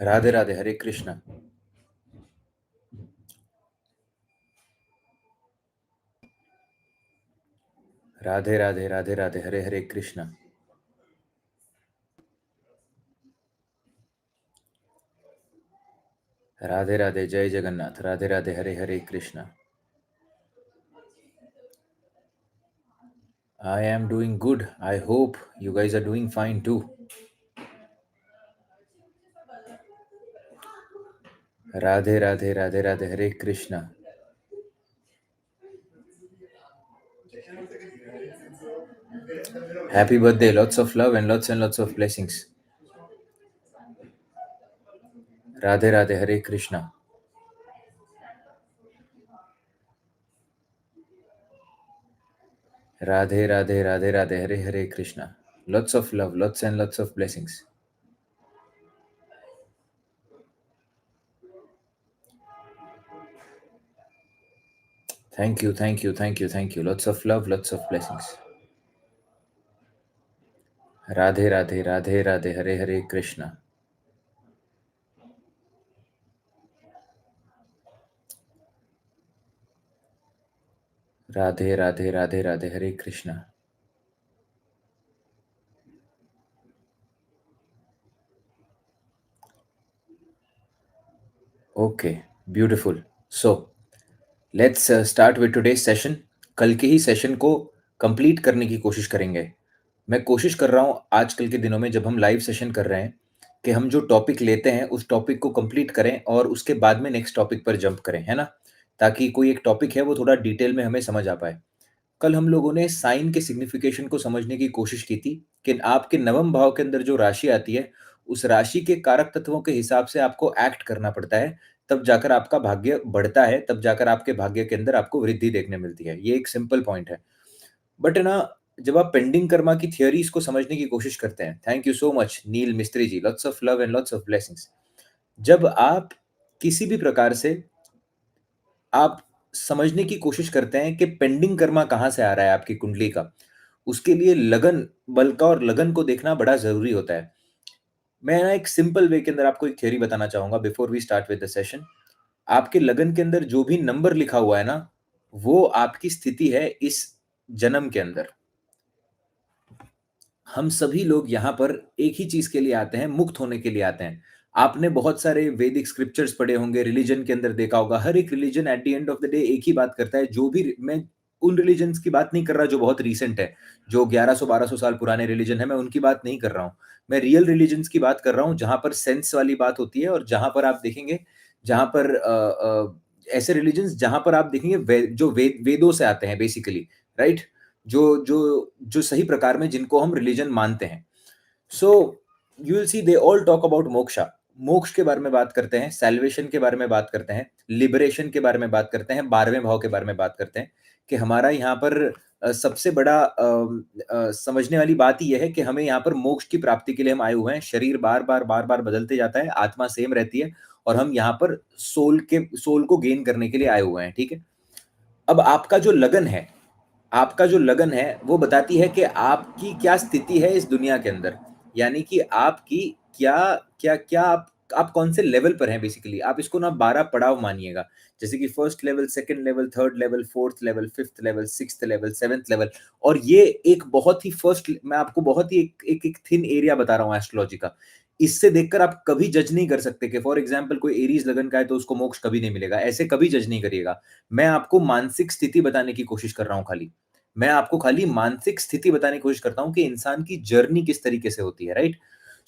राधे राधे, हरे कृष्णा। राधे राधे, राधे राधे, हरे हरे कृष्णा। राधे राधे, जय Jagannath. Radhe Radhe, Hare Hare Krishna. I am doing good. I hope you guys are doing fine too. Radhe Radhe, Radhe Radhe, Hare Krishna. Happy birthday. Lots of love and lots of blessings. Radhe Radhe, Hare Krishna. Radhe Radhe, Radhe Radhe, Hare Hare Krishna. Lots of love, lots of blessings. Thank you, thank you, thank you, thank you. Lots of love, lots of blessings. Radhe Radhe, Radhe Radhe, Hare Hare Krishna. Radhe Radhe, Radhe Radhe, Hare Krishna. Okay, beautiful. So let's start with today's session. कल के ही session को complete करने की कोशिश करेंगे। मैं कोशिश कर रहा हूँ आजकल के दिनों में जब हम लाइव सेशन कर रहे हैं कि हम जो टॉपिक लेते हैं उस टॉपिक को कंप्लीट करें और उसके बाद में नेक्स्ट टॉपिक पर जंप करें, है ना? ताकि कोई एक टॉपिक है वो थोड़ा डिटेल में हमें समझ आ पाए। कल हम लोगों ने साइन के सिग्निफिकेशन को समझने की कोशिश की थी कि आपके नवम भाव के अंदर जो राशि आती है, उस राशि के कारक तत्वों के हिसाब से आपको एक्ट करना पड़ता है, तब जाकर आपका भाग्य बढ़ता है, तब जाकर आपके भाग्य के अंदर आपको वृद्धि देखने मिलती है। ये एक सिंपल पॉइंट है। बट है ना, जब आप पेंडिंग कर्मा की थियरीज को समझने की कोशिश करते हैं, thank you so much Neel Mistry ji, lots of love and lots of blessings. जब आप किसी भी प्रकार से आप समझने की कोशिश करते हैं कि पेंडिंग कर्मा कहाँ से आ रहा है आपकी कुंडली का, उसके लिए लगन, बल का और लगन को देखना बड़ा ज़रूरी होता है। मैं ना एक सिंपल वे के अंदर आपको एक थ्योरी बताना चाहूँगा before we start with the session. आपके लगन के अंदर जो भी नंबर लिखा हुआ है ना, वो आपकी स्थिति है इस जन्म के अंदर। हम सभी लोग यहाँ पर एक ही चीज़ के लिए आते हैं, मुक्त होने के लिए आते हैं। आपने बहुत सारे वैदिक स्क्रिप्चर्स पढ़े होंगे, रिलिजन के अंदर देखा होगा, हर एक religion eight the end of the day एक ही बात करता है, जो भी मैं उन रिलिजन्स की बात नहीं कर रहा जो बहुत रीसेंट है, जो 1100-1200 साल पुराने रिलिजन है, मैं उनकी बात नहीं कर रहा हूँ। मैं रियल रिलिजन्स की बात कर रहा हूँ, जहाँ पर सेंस वाली बात होती है और जहाँ पर आप देखेंगे, जहाँ पर ऐसे रिलिजन्स जहाँ पर आप देखेंगे जो वेदों से आते हैं बेसिकली, राइट? जो जो जो सही प्रकार में जिनको हम रिलीजन मानते हैं। So you will C they all talk about moksha. मोक्ष के बारे में बात करते हैं, सैल्वेशन के बारे में बात करते हैं, लिबरेशन के बारे में बात करते हैं, 12वें भाव के बारे में बात करते हैं कि हमारा यहाँ पर सबसे बड़ा समझने वाली बात ही यह है कि हमें यहाँ पर मोक्ष की प्राप्ति के लिए हम आए हुए हैं। शरीर बार-बार बदलते जाता है, आत्मा सेम रहती है और हम यहाँ पर सोल को गेन करने के लिए आए हुए हैं, ठीक है? अब आपका जो लगन है वो बताती है कि आपकी क्या स्थिति है इस दुनिया के अंदर। यानी कि आपकी क्या क्या क्या आप कौन से लेवल पर हैं बेसिकली। आप इसको ना 12 पड़ाव मानिएगा। जैसे कि first level, second level, third level, fourth level, fifth level, sixth level, seventh level. और ये एक बहुत ही मैं आपको बहुत ही एक थिन एरिया बता रहा हूँ एस्ट्रोलॉजी का। इससे देखकर आप कभी जज नहीं कर सकते कि फॉर एग्जाम्पल कोई एरीज लगन का है तो उसको मोक्ष कभी नहीं मिलेगा। ऐसे कभी जज नहीं करिएगा। मैं आपको मानसिक स्थिति बताने की कोशिश कर रहा हूँ खाली। मैं आपको खाली मानसिक स्थिति बताने की कोशिश करता हूँ कि इंसान की जर्नी किस तरीके से होती है, राइट?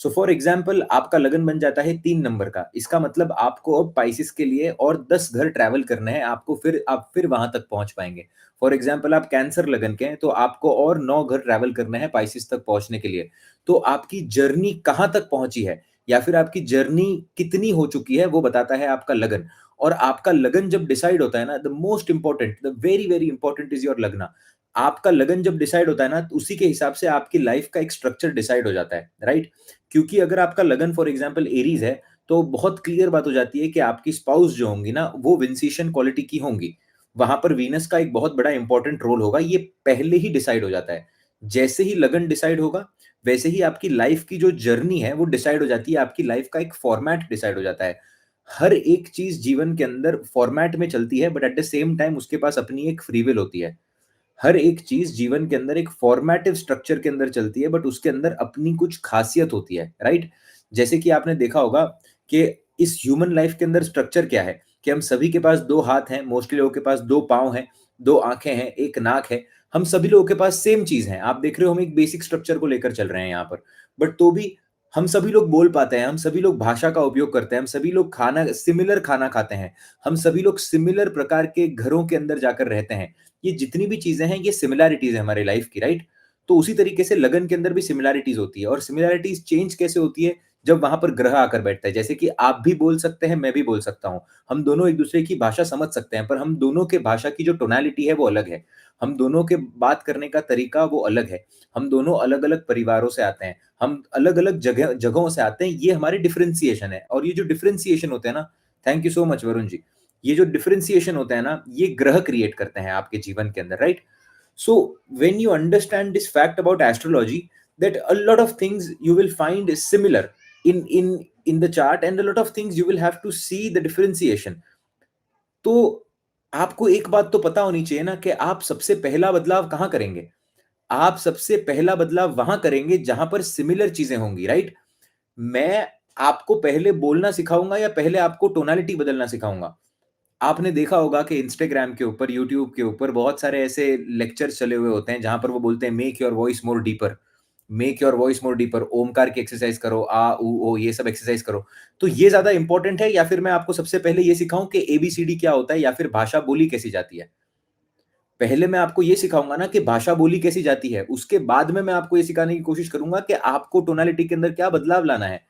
सो फॉर एग्जाम्पल आपका लगन बन जाता है 3 नंबर का। इसका मतलब आपको अब पाइसेस के लिए और 10 घर ट्रैवल करने हैं, आपको आप फिर वहां तक पहुंच पाएंगे। फॉर एग्जाम्पल आप कैंसर लगन के हैं तो आपको और 9 घर ट्रैवल करने हैं पाइसेस तक पहुंचने के लिए। तो आपकी जर्नी कहाँ तक पहुंची है या फिर आपकी जर्नी कितनी हो चुकी है वो बताता है आपका लगन। और आपका लगन जब डिसाइड होता है ना, the most important, the very very important is your लगना। आपका लगन जब डिसाइड होता है ना, तो उसी के हिसाब से आपकी लाइफ का एक स्ट्रक्चर डिसाइड हो जाता है, राइट? क्योंकि अगर आपका लगन फॉर एग्जांपल एरीज है, तो बहुत क्लियर बात हो जाती है कि आपकी स्पाउस जो होंगी ना, वो विंसीशन क्वालिटी की होंगी। वहां पर वीनस का एक बहुत बड़ा इंपॉर्टेंट रोल होगा, ये पहले ही डिसाइड हो जाता है। जैसे ही लगन डिसाइड होगा, वैसे ही आपकी लाइफ की जो जर्नी है वो डिसाइड हो जाती है, आपकी लाइफ का एक फॉर्मेट डिसाइड हो जाता है। हर एक चीज़ जीवन के अंदर फॉर्मेट में चलती है, but at the same time उसके पास अपनी एक फ्री विल होती है। हर एक चीज़ जीवन के अंदर एक फॉर्मेटिव स्ट्रक्चर के अंदर चलती है, बट उसके अंदर अपनी कुछ खासियत होती है, राइट? जैसे कि आपने देखा होगा कि इस ह्यूमन लाइफ के अंदर स्ट्रक्चर क्या है कि हम सभी के पास 2 हाथ हैं, मोस्टली लोगों के पास 2 पाँव हैं, 2 आँखें हैं, 1 नाक है। हम सभी लोगों के पास सेम चीज़ है। आप देख रहे हो हम एक बेसिक स्ट्रक्चर को लेकर चल रहे हैं यहाँ पर। बट तो भी हम सभी लोग बोल पाते हैं, हम सभी लोग भाषा का उपयोग करते हैं, हम सभी लोग खाना खाते हैं, हम सभी लोग सिमिलर प्रकार के घरों के अंदर जाकर रहते हैं। ये जितनी भी चीज़ें हैं, ये सिमिलैरिटीज़ है हमारे लाइफ की, राइट? तो उसी तरीके से लगन के अंदर भी सिमिलैरिटीज़ होती है और सिमिलैरिटीज़ चेंज कैसे होती है? जब वहाँ पर ग्रह आकर बैठता है। जैसे कि आप भी बोल सकते हैं, मैं भी बोल सकता हूँ। हम दोनों एक-दूसरे की भाषा समझ सकते हैं, पर हम दोनों के भाषा की जो टोनैलिटी है, वो अलग है। हम दोनों के बात करने का तरीका वो अलग है। हम दोनों अलग-अलग परिवारों से आते हैं। हम अलग-अलग जगहों से आते हैं। ये हमारे डिफरेंशिएशन है और ये जो डिफरेंशिएशन होते हैं ना, thank you so much Varun ji. ये जो डिफरेंशिएशन होता है ना, ये ग्रह क्रिएट करते हैं आपके जीवन के अंदर, right? So when you understand this fact about astrology, that a lot of things you will find similar in the chart, and a lot of things you will have to see the differentiation. तो आपको एक बात तो पता होनी चाहिए ना कि आप सबसे पहला बदलाव कहाँ करेंगे? आप सबसे पहला बदलाव वहाँ करेंगे जहाँ पर सिमिलर चीज़ें होंगी, राइट? मैं आपको पहले बोलना सिखाऊँगा या पहले आपको टोनालिटी बदलना सिखाऊँगा? आपने देखा होगा कि इंस्टाग्राम के ऊपर, यूट्यूब के ऊपर बहुत सारे ऐसे लेक्चर्स चले हुए होते हैं, जहाँ पर वो बोलते हैं make your voice more deeper, make your voice more deeper, Omkar की एक्सरसाइज़ करो, आ, उ, ओ ये सब एक्सरसाइज़ करो। तो ये ज़्यादा इम्पोर्टेंट है या फिर मैं आपको सबसे पहले ये सिखाऊँ कि एबीसीडी क्या होता है या फिर भाषा बोली कैसी जाती है? पहले मैं आपको ये सिखाऊँगा ना कि भाषा बोली कैसी जाती है, उसके बाद में मैं आपको ये सिखाने की कोशिश करूँगा कि आपको टोनालिटी के अंदर क्या बदलाव लाना है।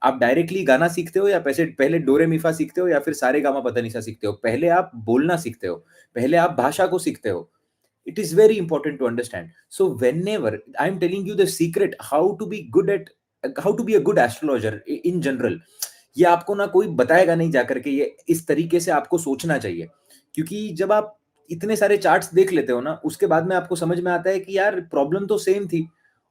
आप डायरेक्टली गाना सीखते हो या पैसे पहले डोरेमीफा सीखते हो या फिर सारेगामापधानिसा सीखते हो। पहले आप बोलना सीखते हो, पहले आप भाषा को सीखते हो। It is very important to understand. So whenever I'm telling you the secret how to be good at how to be a good astrologer in general, ये आपको ना कोई बताएगा नहीं जाकर के, ये इस तरीके से आपको सोचना चाहिए। क्योंकि जब आप इतने सारे चार्ट्स देख लेते हो ना, उसके बाद में आपको समझ में आता है कि यार प्रॉब्लम तो सेम थी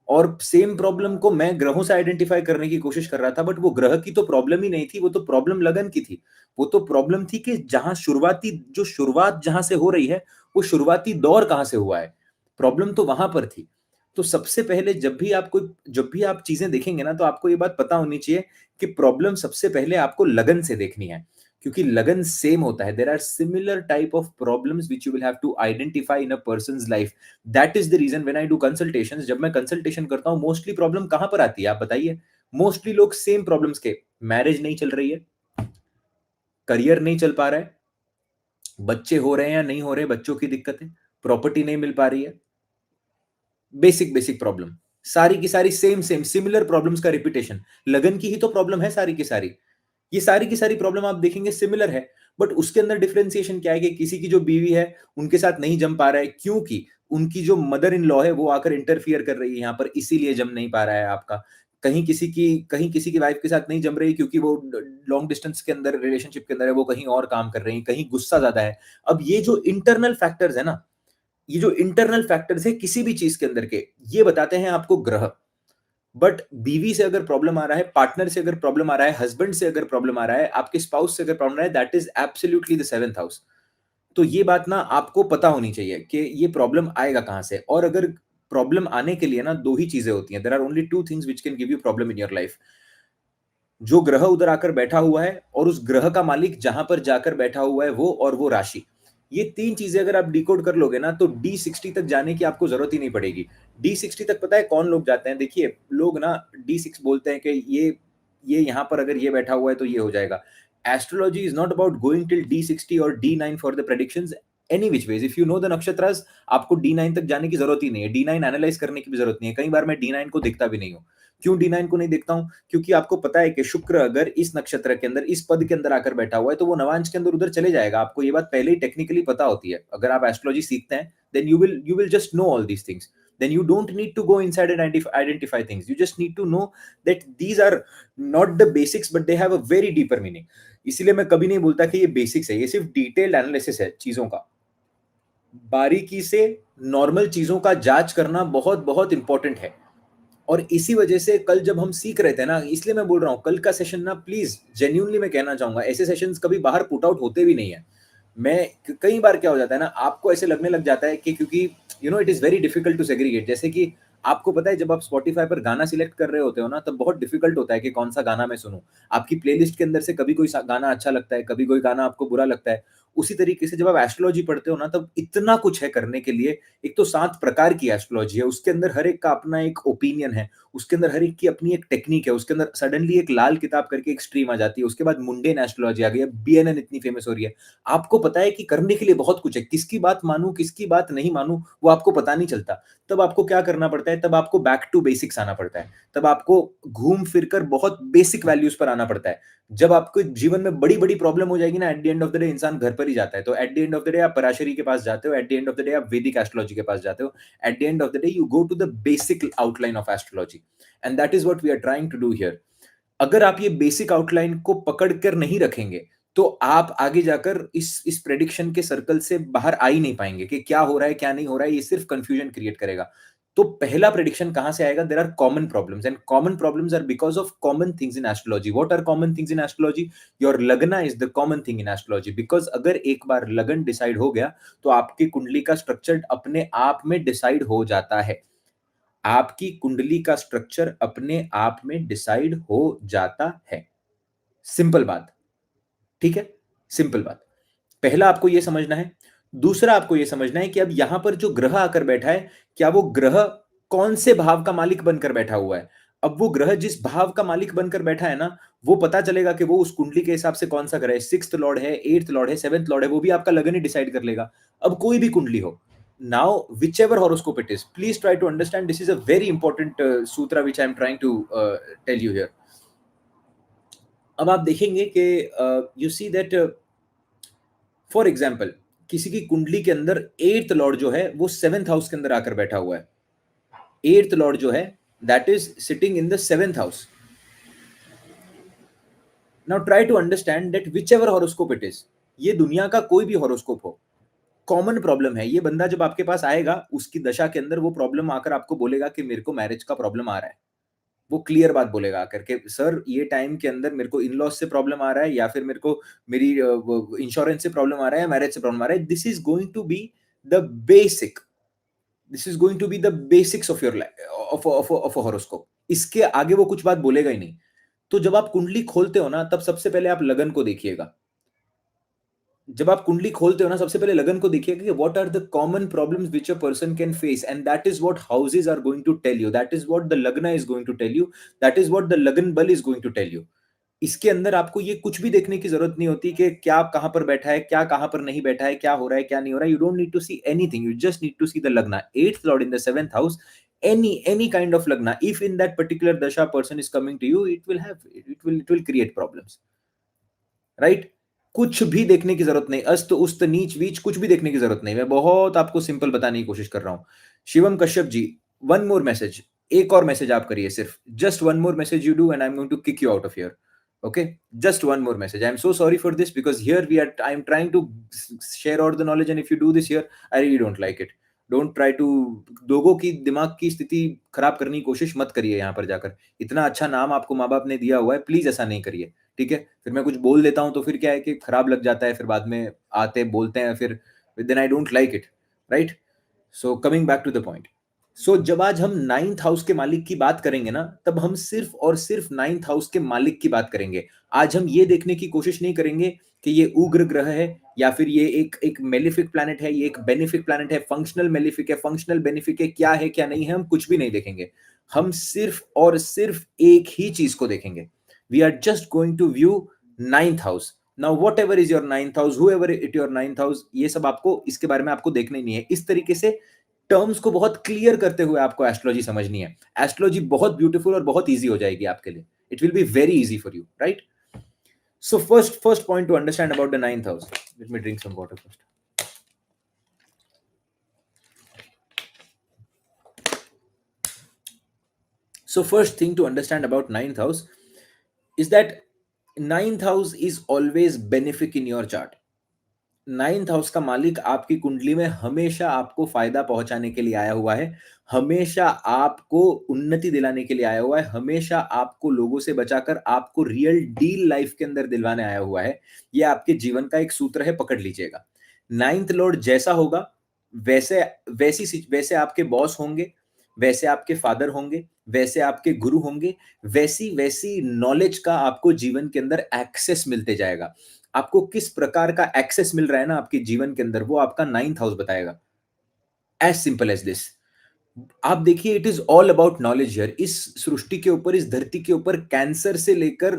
और सेम प्रॉब्लम को मैं ग्रहों से आइडेंटिफाई करने की कोशिश कर रहा था, बट वो ग्रह की तो प्रॉब्लम ही नहीं थी, वो तो प्रॉब्लम लगन की थी। वो तो प्रॉब्लम थी कि जहाँ शुरुआत जहाँ से हो रही है, वो शुरुआती दौर कहाँ से हुआ है। प्रॉब्लम तो वहाँ पर थी। तो सबसे पहले जब भी आप चीज़ें देखेंगे ना, तो आपको ये बात पता होनी चाहिए कि प्रॉब्लम सबसे पहले आपको लगन से देखनी है, क्योंकि लगन सेम होता है। There are similar type of problems which you will have to identify in a person's life. That is the reason when I do consultations, जब मैं कंसल्टेशन करता हूँ, मोस्टली प्रॉब्लम कहाँ पर आती है आप बताइए? मोस्टली लोग सेम प्रॉब्लम्स के, मैरिज नहीं चल रही है, करियर नहीं चल पा रहा है, बच्चे हो रहे हैं या नहीं हो रहे, बच्चों की दिक्कत है, प्रॉपर्टी नहीं मिल पा रही है, बेसिक प्रॉब्लम। सारी की सारी सेम सिमिलर प्रॉब्लम्स का रिपीटेशन। लगन की ही तो प्रॉब्लम है सारी की सारी। ये सारी की सारी प्रॉब्लम आप देखेंगे सिमिलर है, बट उसके अंदर डिफरेंशिएशन क्या है कि किसी की जो बीवी है, उनके साथ नहीं जम पा रहा है, क्योंकि उनकी जो मदर इन लॉ है, वो आकर इंटरफियर कर रही है यहाँ पर, इसीलिए जम नहीं पा रहा है आपका। कहीं किसी की वाइफ के साथ नहीं जम रही, क्योंकि वो लॉन्ग डिस्टेंस के अंदर, रिलेशनशिप के अंदर है, वो कहीं और काम कर रही है, कहीं गुस्सा ज्यादा है। अब ये जो इंटरनल फैक्टर्स है किसी भी चीज के अंदर के, ये बताते हैं आपको ग्रह। बट बीवी से अगर प्रॉब्लम आ रहा है, पार्टनर से अगर प्रॉब्लम आ रहा है, हस्बैंड से अगर प्रॉब्लम आ रहा है, आपके स्पाउस से अगर प्रॉब्लम आ रहा है, that is absolutely the seventh house. तो ये बात ना आपको पता होनी चाहिए कि ये प्रॉब्लम आएगा कहां से। और अगर प्रॉब्लम आने के लिए ना दो ही चीजें होती हैं, there are only two things which can give you problem in your life. जो ग्रह उधर आकर बैठा हुआ है, और उस ग्रह का मालिक जहां पर जाकर बैठा हुआ है वो, और वो राशि। ये तीन चीजें अगर आप डिकोड कर लोगे ना, तो D60 तक जाने की आपको जरूरत ही नहीं पड़ेगी। D60 तक पता है कौन लोग जाते हैं? देखिए, लोग ना D6 बोलते हैं कि ये यहाँ पर अगर ये बैठा हुआ है तो ये हो जाएगा। Astrology is not about going till D60 और D9 for the predictions. Any which veg, if you know the nakshatras, आपको D9 तक जाने की जरूरत ही नहीं है, D9 एनालाइज करने की भी जरूरत नहीं है। कई बार मैं D9 को देखता भी नहीं हूँ। क्यों D9 को नहीं देखता हूँ? क्योंकि आपको पता है कि शुक्र अगर इस नक्षत्र के अंदर, इस पद के अंदर आकर बैठा हुआ है, तो वो नवांश के अंदर उधर चले जाएगा। आपको ये बात पहले ही टेक्निकली पता होती है। अगर आप एस्ट्रोलॉजी सीखते हैं, then you will just know all these things. Then you don't need to go inside and identify things. You just need to know that these are not the basics, but they have a very deeper meaning. इसीलिए मैं कभी नहीं बोलता कि ये basics है, ये सिर्फ डिटेल्ड एनालिसिस है चीजों का। बारीकी से नॉर्मल चीज़ों का जाँच करना बहुत-बहुत इम्पोर्टेंट है। और इसी वजह से कल जब हम सीख रहे थे ना, इसलिए मैं बोल रहा हूँ, कल का सेशन ना प्लीज़ जेन्युइनली मैं कहना चाहूँगा, ऐसे सेशंस कभी बाहर पुट आउट होते भी नहीं है। मैं क कई बार क्या हो जाता है ना, आपको ऐसे लगने लग जाता है कि क्योंकि it is very difficult to segregate. जैसे कि आपको पता है जब आप स्पॉटिफ़ाई पर गाना सिलेक्ट कर रहे होते हो ना, तब बहुत डिफिकल्ट होता है कि कौन-सा गाना मैं सुनूँ। आपकी प्लेलिस्ट के अंदर से कभी कोई सा गाना अच्छा लगता है, कभी कोई गाना आपको बुरा लगता है। उसी तरीके से जब आप एस्ट्रोलॉजी पढ़ते हो ना, तब इतना कुछ है करने के लिए। एक तो 7 प्रकार की एस्ट्रोलॉजी है, उसके अंदर हर एक का अपना एक ओपिनियन है, उसके अंदर हर एक की अपनी एक टेक्नीक है, उसके अंदर सडनली एक लाल किताब करके एक स्ट्रीम आ जाती है, उसके बाद मुंडेन एस्ट्रोलॉजी आ गई है, बीएनएन इतनी फेमस हो रही है। आपको पता है कि करने के लिए बहुत कुछ है, किसकी बात मानूँ, किसकी बात नहीं मानूँ, वो आपको पता नहीं चलता। तब आपको क्या करना पड़ता है, तब आपको बैक टू बेसिक्स आना पड़ता है। तब आपको घूम फिर कर बहुत बेसिक वैल्यूज़ पर आना पड़ता है। जब आपको जीवन में बड़ी-बड़ी प्रॉब्लम हो जाएगी ना, at the end of the day इंसान घर पर ही जाता है। तो at the end of the day आप पराशरी के पास जाते हो, at the end of the day आप वैदिक एस्ट्रोलॉजी के पास जाते हो, at the end of the day you go to the basic outline of astrology and that is what we are trying to do here. अगर आप ये basic outline को पकड़ कर नहीं रखेंगे, तो आप आगे जाकर इस प्रेडिक्शन के सर्कल से बाहर आ ही नहीं पाएँगे कि क्या हो रहा है, क्या नहीं हो रहा है, ये सिर्फ कन्फ्यूजन क्रिएट करेगा। तो पहला प्रेडिक्शन कहाँ से आएगा? There are common problems and common problems are because of common things in astrology. What are common things in astrology? Your lagna is the common thing in astrology because अगर एक बार लगन decide हो गया, तो आपकी कुंडली का स्ट्रक्चर अपने आप में डिसाइड हो जाता है। आपकी कुंडली का स्ट्रक्चर अपने आप में डिसाइड हो जाता है। सिंपल बात, ठीक है? सिंपल बात। पहला आपको ये समझना है। दूसरा आपको ये समझना है कि अब यहां पर जो ग्रह आकर बैठा है, क्या वो ग्रह कौन से भाव का मालिक बनकर बैठा हुआ है? अब वो ग्रह जिस भाव का मालिक बनकर बैठा है ना, वो पता चलेगा कि वो उस कुंडली के हिसाब से कौन सा ग्रह है। 6th लॉर्ड है, 8th लॉर्ड है, 7th लॉर्ड है, वो भी आपका लगन ही डिसाइड कर लेगा। अब कोई भी कुंडली हो। Now, whichever horoscope it is, please try to understand this is a very important sutra which I am trying to tell you here. अब आप देखेंगे कि you see that for example किसी की कुंडली के अंदर 8th लॉर्ड जो है वो 7th हाउस के अंदर आकर बैठा हुआ है। 8th लॉर्ड जो है that is sitting in the 7th house. Now try to understand that whichever horoscope it is, ये दुनिया का कोई भी हॉरोस्कोप हो, कॉमन प्रॉब्लम है। ये बंदा जब आपके पास आएगा, उसकी दशा के अंदर वो प्रॉब्लम आकर आपको बोलेगा कि मेरे को मैरिज का प्रॉब्लम आ रहा है। वो क्लियर बात बोलेगा आकर के, सर ये टाइम के अंदर मेरे को इन-लॉज़ से प्रॉब्लम आ रहा है, या फिर मेरे को मेरी वो इंश्योरेंस से प्रॉब्लम आ रहा है, या मैरिज से प्रॉब्लम आ रहा है। This is going to be the basic, this is going to be the basics of your life of a horoscope. इसके आगे वो कुछ बात बोलेगा ही नहीं। तो जब आप कुंडली खोलते हो ना, तब सबसे पहले आप लगन को देखिएगा। जब आप कुंडली खोलते हो ना, सबसे पहले लगन को देखिएगा कि what are the common problems which a person can face, and that is what houses are going to tell you, that is what the lagna is going to tell you, that is what the lagan bal is going to tell you. इसके अंदर आपको ये कुछ भी देखने की जरूरत नहीं होती कि क्या कहां पर बैठा है, क्या कहां पर नहीं बैठा है, क्या हो रहा है, क्या नहीं हो रहा है। You don't need to see anything, you just need to see the lagna, 8th lord in the 7th house, any kind of lagna, if in that particular dasha person is coming to you, it will create problems, right? कुछ भी देखने की जरूरत नहीं, अस्त उस्त नीच वीच कुछ भी देखने की जरूरत नहीं। मैं बहुत आपको सिंपल बताने की कोशिश कर रहा हूँ। Shivam Kashyap ji, one more message, एक और मैसेज आप करिए सिर्फ, just one more message you do and I am going to kick you out of here. Okay, just one more message. I am so sorry for this because here we are, I am trying to share out the knowledge, and if you do this here I really don't like it. Don't try to, लोगों की दिमाग की स्थिति खराब करने की कोशिश मत करिए यहाँ पर जाकर। इतना अच्छा नाम आपको माँ बाप ने दिया हुआ है, प्लीज ऐसा नहीं करिए, ठीक है? फिर मैं कुछ बोल देता हूँ तो फिर क्या है कि खराब लग जाता है, फिर बाद में आते बोलते हैं, फिर then I don't like it, right? So coming back to the point, so जब आज हम 9th हाउस के मालिक की बात करेंगे ना, तब हम सिर्फ और सिर्फ 9th हाउस के मालिक की बात करेंगे। आज हम ये देखने की कोशिश नहीं करेंगे कि ये उग्र ग्रह है, या फिर ये एक एक मेलिफिक प्लैनेट है, ये एक बेनिफिक प्लैनेट है, फंक्शनल मेलिफिक है, फंक्शनल बेनिफिक है, क्या है क्या नहीं है, हम कुछ भी नहीं देखेंगे। हम सिर्फ और सिर्फ एक ही चीज को देखेंगे। We are just going to view 9th house. Now whatever is your 9th house, whoever it your 9th house, ये सब आपको इसके बारे में आपको देखना ही नहीं है। इस तरीके से टर्म्स को बहुत क्लियर करते हुए आपको एस्ट्रोलॉजी समझनी है। एस्ट्रोलॉजी बहुत ब्यूटीफुल और बहुत ईजी हो जाएगी आपके लिए। It will be very easy for you, right? So first point to understand about the 9th house. Let me drink some water first. So first thing to understand about 9th house is that 9th house is always benefic in your chart. Ninth house का मालिक आपकी कुंडली में हमेशा आपको फायदा पहुंचाने के लिए आया हुआ है, हमेशा आपको उन्नति दिलाने के लिए आया हुआ है, हमेशा आपको लोगों से बचाकर आपको रियल डील लाइफ के अंदर दिलवाने आया हुआ है। ये आपके जीवन का एक सूत्र है, पकड़ लीजिएगा। नाइन्थ लॉर्ड जैसा होगा, वैसे वैसे आपके बॉस होंगे, वैसे आपके फादर होंगे, वैसे आपके गुरु होंगे, वैसी वैसी नॉलेज का आपको जीवन के अंदर एक्सेस मिलते जाएगा। आपको किस प्रकार का एक्सेस मिल रहा है ना आपके जीवन के अंदर, वो आपका नाइन्थ हाउस बताएगा। As simple as this. आप देखिए, it is all about knowledge here. इस सृष्टि के ऊपर, इस धरती के ऊपर कैंसर से लेकर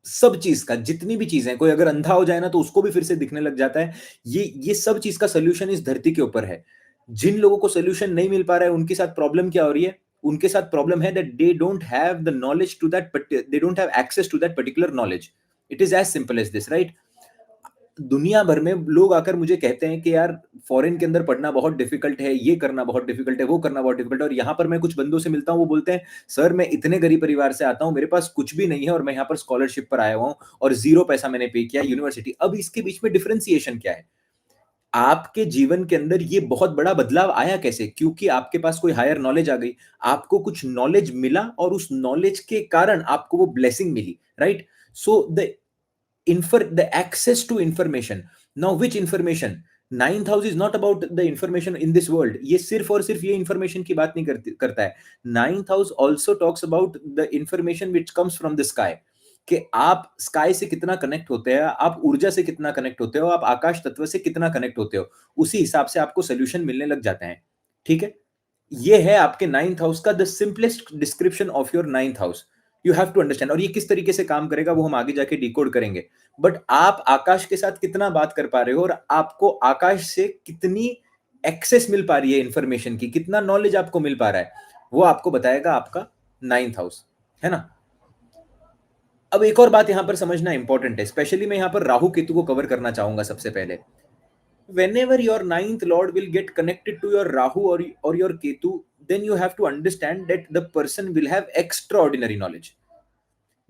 सब चीज का, जितनी भी चीजें, कोई अगर अंधा हो जाए ना तो उसको भी फिर से दिखने लग जाता है। ये सब चीज का सोल्यूशन इस धरती के ऊपर है। जिन लोगों को सोल्यूशन नहीं मिल पा रहा है, उनके साथ प्रॉब्लम क्या हो रही है? उनके साथ प्रॉब्लम है that they don't have the knowledge to that, they don't have access to that particular knowledge. It is as simple as this, right? दुनिया भर में लोग आकर मुझे कहते हैं कि यार, फॉरेन के अंदर पढ़ना बहुत डिफिकल्ट है, ये करना बहुत डिफिकल्ट है, वो करना बहुत डिफिकल्ट है। और यहाँ पर मैं कुछ बंदों से मिलता हूँ, वो बोलते हैं, सर मैं इतने गरीब परिवार से आता हूँ, मेरे पास कुछ भी नहीं है और मैं यहाँ पर स्कॉलरशिप पर आया हुआ हूँ और जीरो पैसा मैंने पे किया यूनिवर्सिटी। अब इसके बीच में डिफरेंशिएशन क्या है? आपके जीवन के अंदर ये बहुत बड़ा बदलाव आया कैसे? क्योंकि आपके पास कोई हायर नॉलेज आ गई, आपको कुछ नॉलेज मिला और उस नॉलेज के कारण आपको वो ब्लेसिंग मिली, right? So the access to information. Now which information? Ninth house is not about the information in this world. ये सिर्फ और सिर्फ ये information की बात नहीं करता है। Ninth house also talks about the information which comes from the sky, कि आप स्काई से कितना कनेक्ट होते हैं, आप ऊर्जा से कितना कनेक्ट होते हो, आप आकाश तत्व से कितना कनेक्ट होते हो, उसी हिसाब से आपको सोल्यूशन मिलने लग जाते हैं। ठीक है? ये है आपके नाइन्थ हाउस का the simplest description of your ninth house. You have to understand. और ये किस तरीके से काम करेगा वो हम आगे जाके डिकोड करेंगे। बट आप आकाश के साथ कितना बात कर पा रहे हो और आपको आकाश से कितनी एक्सेस मिल पा रही है इंफॉर्मेशन की, कितना नॉलेज आपको मिल पा रहा है, वो आपको बताएगा आपका नाइन्थ हाउस, है ना? अब एक और बात यहां पर समझना इंपॉर्टेंट है, स्पेशली मैं यहां पर राहु केतु को कवर करना चाहूंगा सबसे पहले। Whenever your ninth lord will get connected to your Rahu or your Ketu, then you have to understand that the person will have extraordinary knowledge.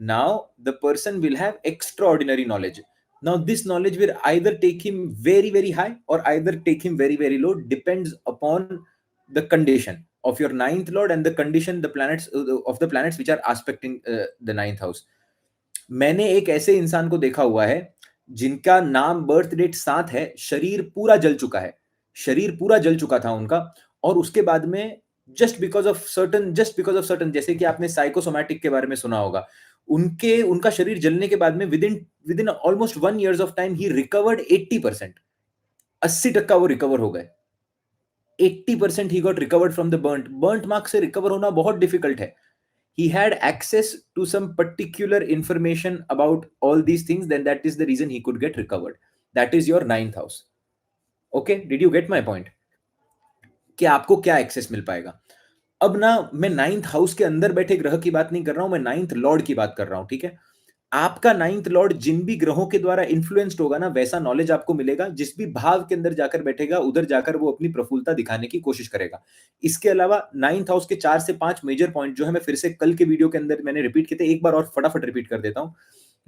Now, the person will have extraordinary knowledge. Now, this knowledge will either take him very, very high or either take him very, very low, depends upon the condition of your ninth lord and the condition the planets of the planets which are aspecting the ninth house. मैंने एक ऐसे इंसान को देखा हुआ है जिनका नाम बर्थ डेट 7 है, शरीर पूरा जल चुका है, शरीर पूरा जल चुका था उनका। और उसके बाद में जस्ट बिकॉज ऑफ सर्टन, जैसे कि आपने साइकोसोमैटिक के बारे में सुना होगा, उनके उनका शरीर जलने के बाद में within within almost 1 years of time he recovered 80%। 80% वो रिकवर हो गए। 80% he got recovered from the burnt mark से रिकवर होना बहुत डिफिकल्ट है। He had access to some particular information about all these things, then that is the reason he could get recovered. That is your ninth house. Okay, did you get my point? कि आपको क्या access मिल पाएगा? अब ना, मैं ninth house के अंदर बैठे ग्रह की बात नहीं कर रहा हूं, मैं नाइन्थ लॉर्ड की बात कर रहा हूं, ठीक है? आपका नाइन्थ लॉर्ड जिन भी ग्रहों के द्वारा इन्फ्लुएंस्ड होगा ना, वैसा नॉलेज आपको मिलेगा। जिस भी भाव के अंदर जाकर बैठेगा, उधर जाकर वो अपनी प्रफुल्लता दिखाने की कोशिश करेगा। इसके अलावा नाइन्थ हाउस के 4 से 5 मेजर पॉइंट जो है, मैं फिर से कल के वीडियो के अंदर मैंने रिपीट किए थे, एक बार और फटाफट रिपीट कर देता हूं।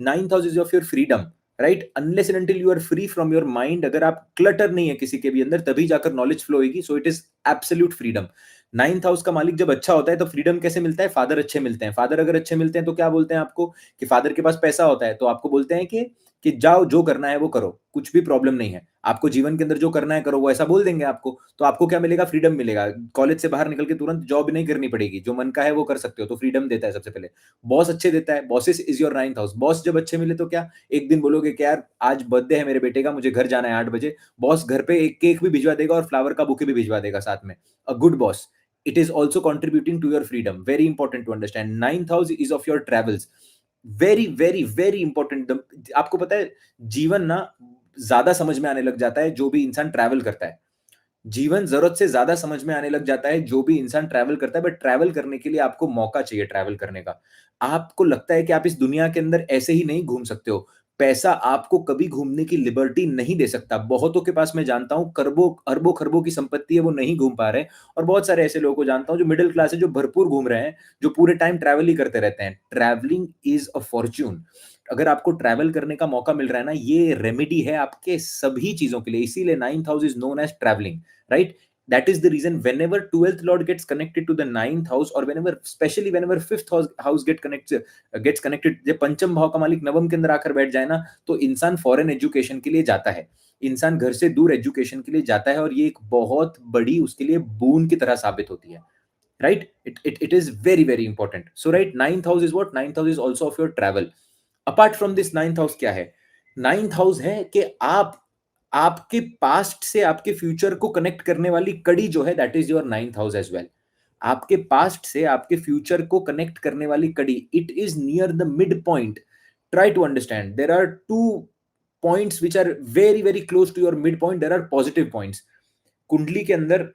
Ninth house is of your freedom, right? Unless and until you are free from your mind, अगर आप क्लटर नहीं है किसी के भी अंदर, तभी जाकर नॉलेज फ्लो होगी। सो it is absolute freedom. Ninth house का मालिक जब अच्छा होता है तो फ्रीडम कैसे मिलता है? फादर अच्छे मिलते हैं। फादर अगर अच्छे मिलते हैं तो क्या बोलते हैं आपको? कि फादर के पास पैसा होता है तो आपको बोलते हैं कि जाओ, जो करना है वो करो, कुछ भी प्रॉब्लम नहीं है, आपको जीवन के अंदर जो करना है करो, वो ऐसा बोल देंगे आपको। तो आपको क्या मिलेगा? फ्रीडम मिलेगा। कॉलेज से बाहर निकल के तुरंत जॉब नहीं करनी पड़ेगी, जो मन का है वो कर सकते हो। तो फ्रीडम देता है सबसे पहले। बॉस अच्छे देता है, bosses is your ninth house. Boss जब अच्छे मिले तो क्या, एक दिन बोलोगे कि यार आज बर्थडे है मेरे बेटे का, मुझे घर जाना है 8 बजे, बॉस घर पे एक केक भी भिजवा देगा और फ्लावर का बुके भी भिजवा देगा साथ में। A good boss, it is also contributing to your freedom. Very important to understand. Ninth house is of your travels. Very very very important. आपको पता है, जीवन ना ज्यादा समझ में आने लग जाता है जो भी इंसान ट्रैवल करता है। जीवन जरूरत से ज्यादा समझ में आने लग जाता है जो भी इंसान ट्रैवल करता है। बट ट्रैवल करने के लिए आपको मौका चाहिए ट्रैवल करने का। आपको लगता है कि आप इस दुनिया के अंदर ऐसे ही नहीं घूम सकते हो। पैसा आपको कभी घूमने की लिबर्टी नहीं दे सकता। बहुतों के पास मैं जानता हूं करोड़ों अरबों खरबों की संपत्ति है, वो नहीं घूम पा रहे। और बहुत सारे ऐसे लोगों को जानता हूं जो मिडिल क्लास है, जो भरपूर घूम रहे हैं, जो पूरे टाइम ट्रैवल ही करते रहते हैं। Travelling is a Fortune. अगर आपको ट्रैवल करने का मौका मिल रहा है ना, ये रेमेडी है आपके सभी चीज़ों के लिए, इसीलिए 9th house is known as travelling, right? That is the reason whenever 12th lord gets connected to the 9th house, or whenever, especially whenever 5th house gets connected, जब पंचम भाव का मालिक नवम के अंदर आकर बैठ जाए ना, तो इंसान फॉरेन एजुकेशन के लिए जाता है, इंसान घर से दूर एजुकेशन के लिए जाता है, और ये एक बहुत बड़ी उसके लिए बून की तरह साबित होती है, right? It is very very important. So right, 9th house is what? 9th house is also of your travel. Apart from this, 9th house क्या है? 9th house है कि आप आपके पास्ट से आपके फ्यूचर को कनेक्ट करने वाली कड़ी जो है, that is your 9th house as well. आपके पास्ट से आपके फ्यूचर को कनेक्ट करने वाली कड़ी, it is near the mid point. Try to understand, there are two points which are very very close to your mid point, there are positive points कुंडली के अंदर।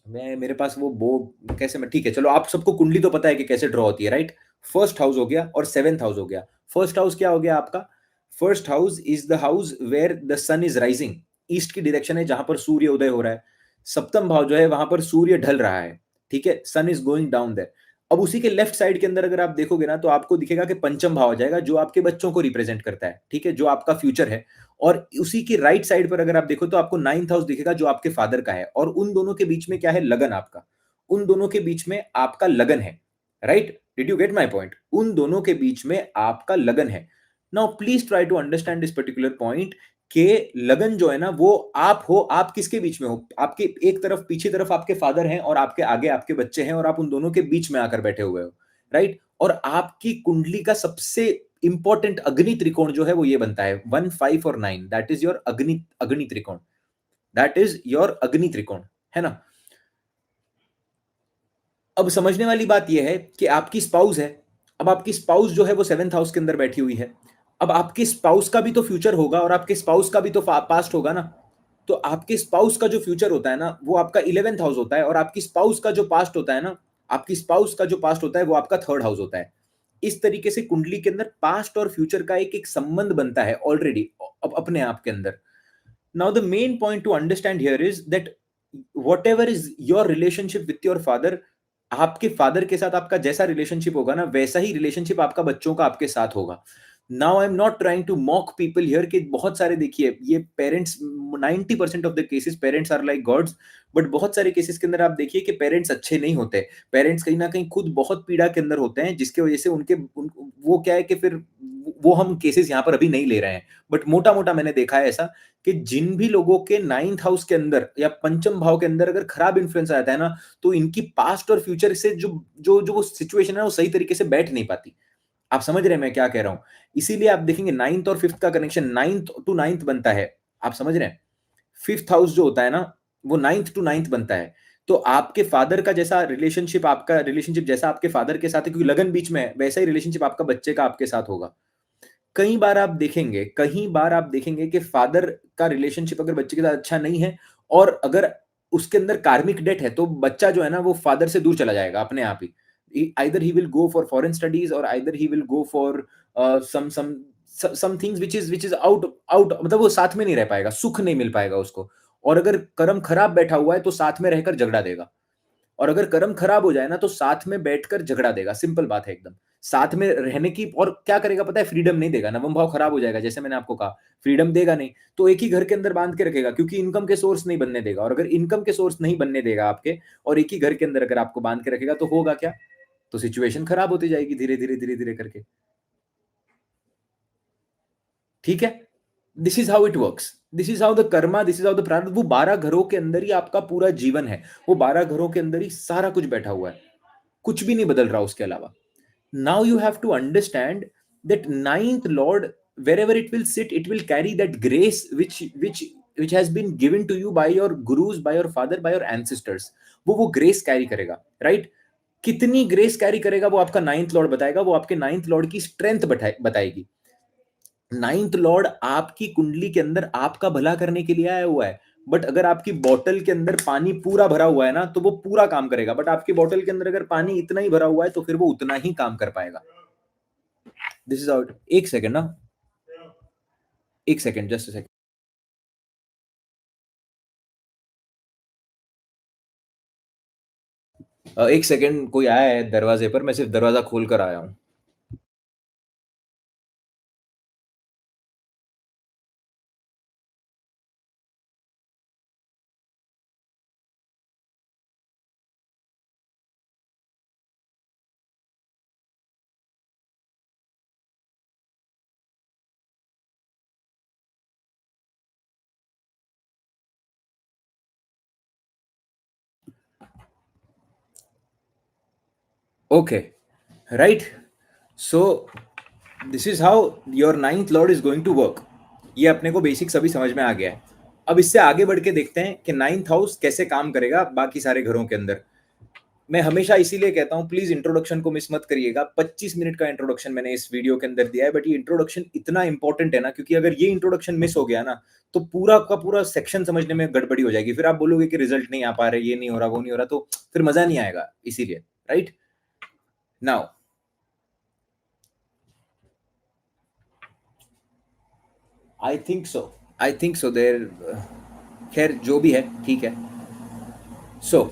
मैं मेरे पास वो कैसे, मैं ठीक है, चलो आप सबको कुंडली तो पता है कि कैसे ड्रॉ होती है, राइट? फर्स्ट हाउस हो गया और सेवेंथ हाउस हो गया। फर्स्ट हाउस क्या हो गया आपका? First house is the house where the sun is rising, east की डायरेक्शन है जहां पर सूर्य उदय हो रहा है। सप्तम भाव जो है वहां पर सूर्य ढल रहा है, ठीक है, सन इज गोइंग डाउन देयर। अब उसी के लेफ्ट साइड के अंदर अगर आप देखोगे ना, तो आपको दिखेगा कि पंचम भाव आ जाएगा, जो आपके बच्चों को रिप्रेजेंट करता है, ठीक है, जो आपका फ्यूचर है। और उसी की राइट साइड पर अगर आप देखो तो आपको 9th हाउस दिखेगा, जो आपके फादर का है, और उन दोनों के बीच में क्या है? लगन आपका। उन दोनों के बीच में आपका लगन है, right? Did you get my point? उन दोनों के बीच में आपका लगन है। Now please try to understand this particular point, के लगन जो है ना, वो आप हो, आप किसके बीच में हो? आपके एक तरफ, पीछे तरफ आपके फादर हैं, और आपके आगे आपके बच्चे हैं, और आप उन दोनों के बीच में आकर बैठे हुए हो, राइट? और आपकी कुंडली का सबसे इंपॉर्टेंट अग्नि त्रिकोण जो है वो ये बनता है 1, 5 और 9, दैट इज योर अग्नि अग्नि त्रिकोण, दैट इज योर अग्नि त्रिकोण, है ना? अब समझने वाली बात यह है कि आपकी स्पाउस है। अब आपकी स्पाउस जो है वो 7th हाउस के अंदर बैठी हुई है। अब आपके स्पाउस का भी तो फ्यूचर होगा, और आपके स्पाउस का भी तो पास्ट होगा ना। तो आपके स्पाउस का जो फ्यूचर होता है ना, वो आपका 11th हाउस होता है, और आपकी स्पाउस का जो पास्ट होता है ना, आपकी स्पाउस का जो पास्ट होता है वो आपका 3rd हाउस होता है। इस तरीके से कुंडली के अंदर पास्ट और फ्यूचर का एक एक संबंध बनता है ऑलरेडी, अब अपने आप के अंदर। Now the main point two understand here is that whatever is your relationship with your father, आपके फादर के साथ आपका जैसा रिलेशनशिप होगा ना, वैसा ही रिलेशनशिप आपका बच्चों का आपके साथ होगा। Now I am not trying to mock people here, कि बहुत सारे देखिए ये parents, 90% of the cases parents are like gods, but बहुत सारे केसेस के अंदर आप देखिए कि पेरेंट्स अच्छे नहीं होते। पेरेंट्स कहीं ना कहीं खुद बहुत पीड़ा के अंदर होते हैं, जिसकी वजह से वो क्या है कि फिर वो हम केसेस यहाँ पर अभी नहीं ले रहे हैं। बट मोटा मोटा मैंने देखा है ऐसा, कि जिन भी लोगों के 9th हाउस के अंदर या पंचम भाव के अंदर अगर खराब इन्फ्लुएंस आता है ना, तो इनकी पास्ट और फ्यूचर से जो जो जो वो सिचुएशन है वो सही तरीके से बैठ नहीं पाती। आप समझ रहे हैं मैं क्या कह रहा हूं? इसीलिए आप देखेंगे 9th और 5th का कनेक्शन 9th टू 9th बनता है। आप समझ रहे हैं? 5th हाउस जो होता है ना, वो 9th टू 9th बनता है। तो आपके फादर का जैसा रिलेशनशिप, आपका रिलेशनशिप जैसा आपके फादर के साथ है, क्योंकि लगन बीच में है, वैसा ही रिलेशनशिप आपका बच्चे का आपके साथ होगा। कई बार आप देखेंगे कि फादर का रिलेशनशिप अगर बच्चे के साथ अच्छा नहीं है, और अगर उसके अंदर कार्मिक डेट है, तो बच्चा जो है ना वो फादर से दूर चला जाएगा अपने आप ही। Either he will go for foreign studies, और either he will go for some things which is out out, मतलब वो साथ में नहीं रह पाएगा, सुख नहीं मिल पाएगा उसको। और अगर कर्म खराब बैठा हुआ है तो साथ में रहकर झगड़ा देगा, और अगर कर्म खराब हो जाए ना तो साथ में बैठकर झगड़ा देगा। सिंपल बात है एकदम। साथ में रहने की, और क्या करेगा पता है? फ्रीडम नहीं देगा। नवम भाव खराब हो जाएगा, जैसे मैंने आपको कहा, फ्रीडम देगा नहीं, तो एक ही घर के अंदर बांध के रखेगा, क्योंकि इनकम के सोर्स नहीं बनने देगा। और अगर इनकम के सोर्स नहीं बनने देगा आपके, और एक ही घर के अंदर अगर आपको बांध के रखेगा, तो होगा क्या? तो सिचुएशन खराब होती जाएगी धीरे धीरे धीरे धीरे करके। ठीक है? This is how it works, this is how the Karma, this is how the प्रारब्ध। वो 12 घरों के अंदर ही आपका पूरा जीवन है, वो 12 घरों के अंदर ही सारा कुछ बैठा हुआ है, कुछ भी नहीं बदल रहा उसके अलावा। Now you have to understand that ninth lord, wherever it will sit, it will carry that grace which has been given to you by your gurus, by your father, by your ancestors। वो grace carry करेगा, right? कितनी grace carry करेगा वो आपका ninth Lord बताएगा, वो आपके ninth Lord की स्ट्रेंथ बताएगी। नाइन्थ लॉर्ड आपकी कुंडली के अंदर आपका भला करने के लिए आया हुआ है। बट अगर आपकी बॉटल के अंदर पानी पूरा भरा हुआ है ना, तो वो पूरा काम करेगा। बट आपकी बॉटल के अंदर अगर पानी इतना ही भरा हुआ है, तो फिर वो उतना ही काम कर पाएगा। This is out. एक सेकंड ना, एक सेकंड, जस्ट सेकंड। एक सेकंड, कोई आया है दरवाजे पर, मैं सिर्फ दरवाजा खोल कर आया हूँ। Okay, right. So this is how your ninth lord is going to work. ये अपने को बेसिक सभी समझ में आ गया है। अब इससे आगे बढ़ के देखते हैं कि नाइन्थ हाउस कैसे काम करेगा बाकी सारे घरों के अंदर। मैं हमेशा इसीलिए कहता हूँ प्लीज इंट्रोडक्शन को मिस मत करिएगा। 25 मिनट का इंट्रोडक्शन मैंने इस वीडियो के अंदर दिया है, बट ये इंट्रोडक्शन इतना इंपॉर्टेंट है ना, क्योंकि अगर ये इंट्रोडक्शन मिस हो गया ना तो पूरा का पूरा सेक्शन समझने में गड़बड़ी हो जाएगी। फिर आप बोलोगे कि रिजल्ट नहीं आ पा रहे, ये नहीं हो रहा, वो नहीं हो रहा, तो फिर मजा नहीं आएगा। इसीलिए right now I think so there, खैर जो भी है ठीक है। So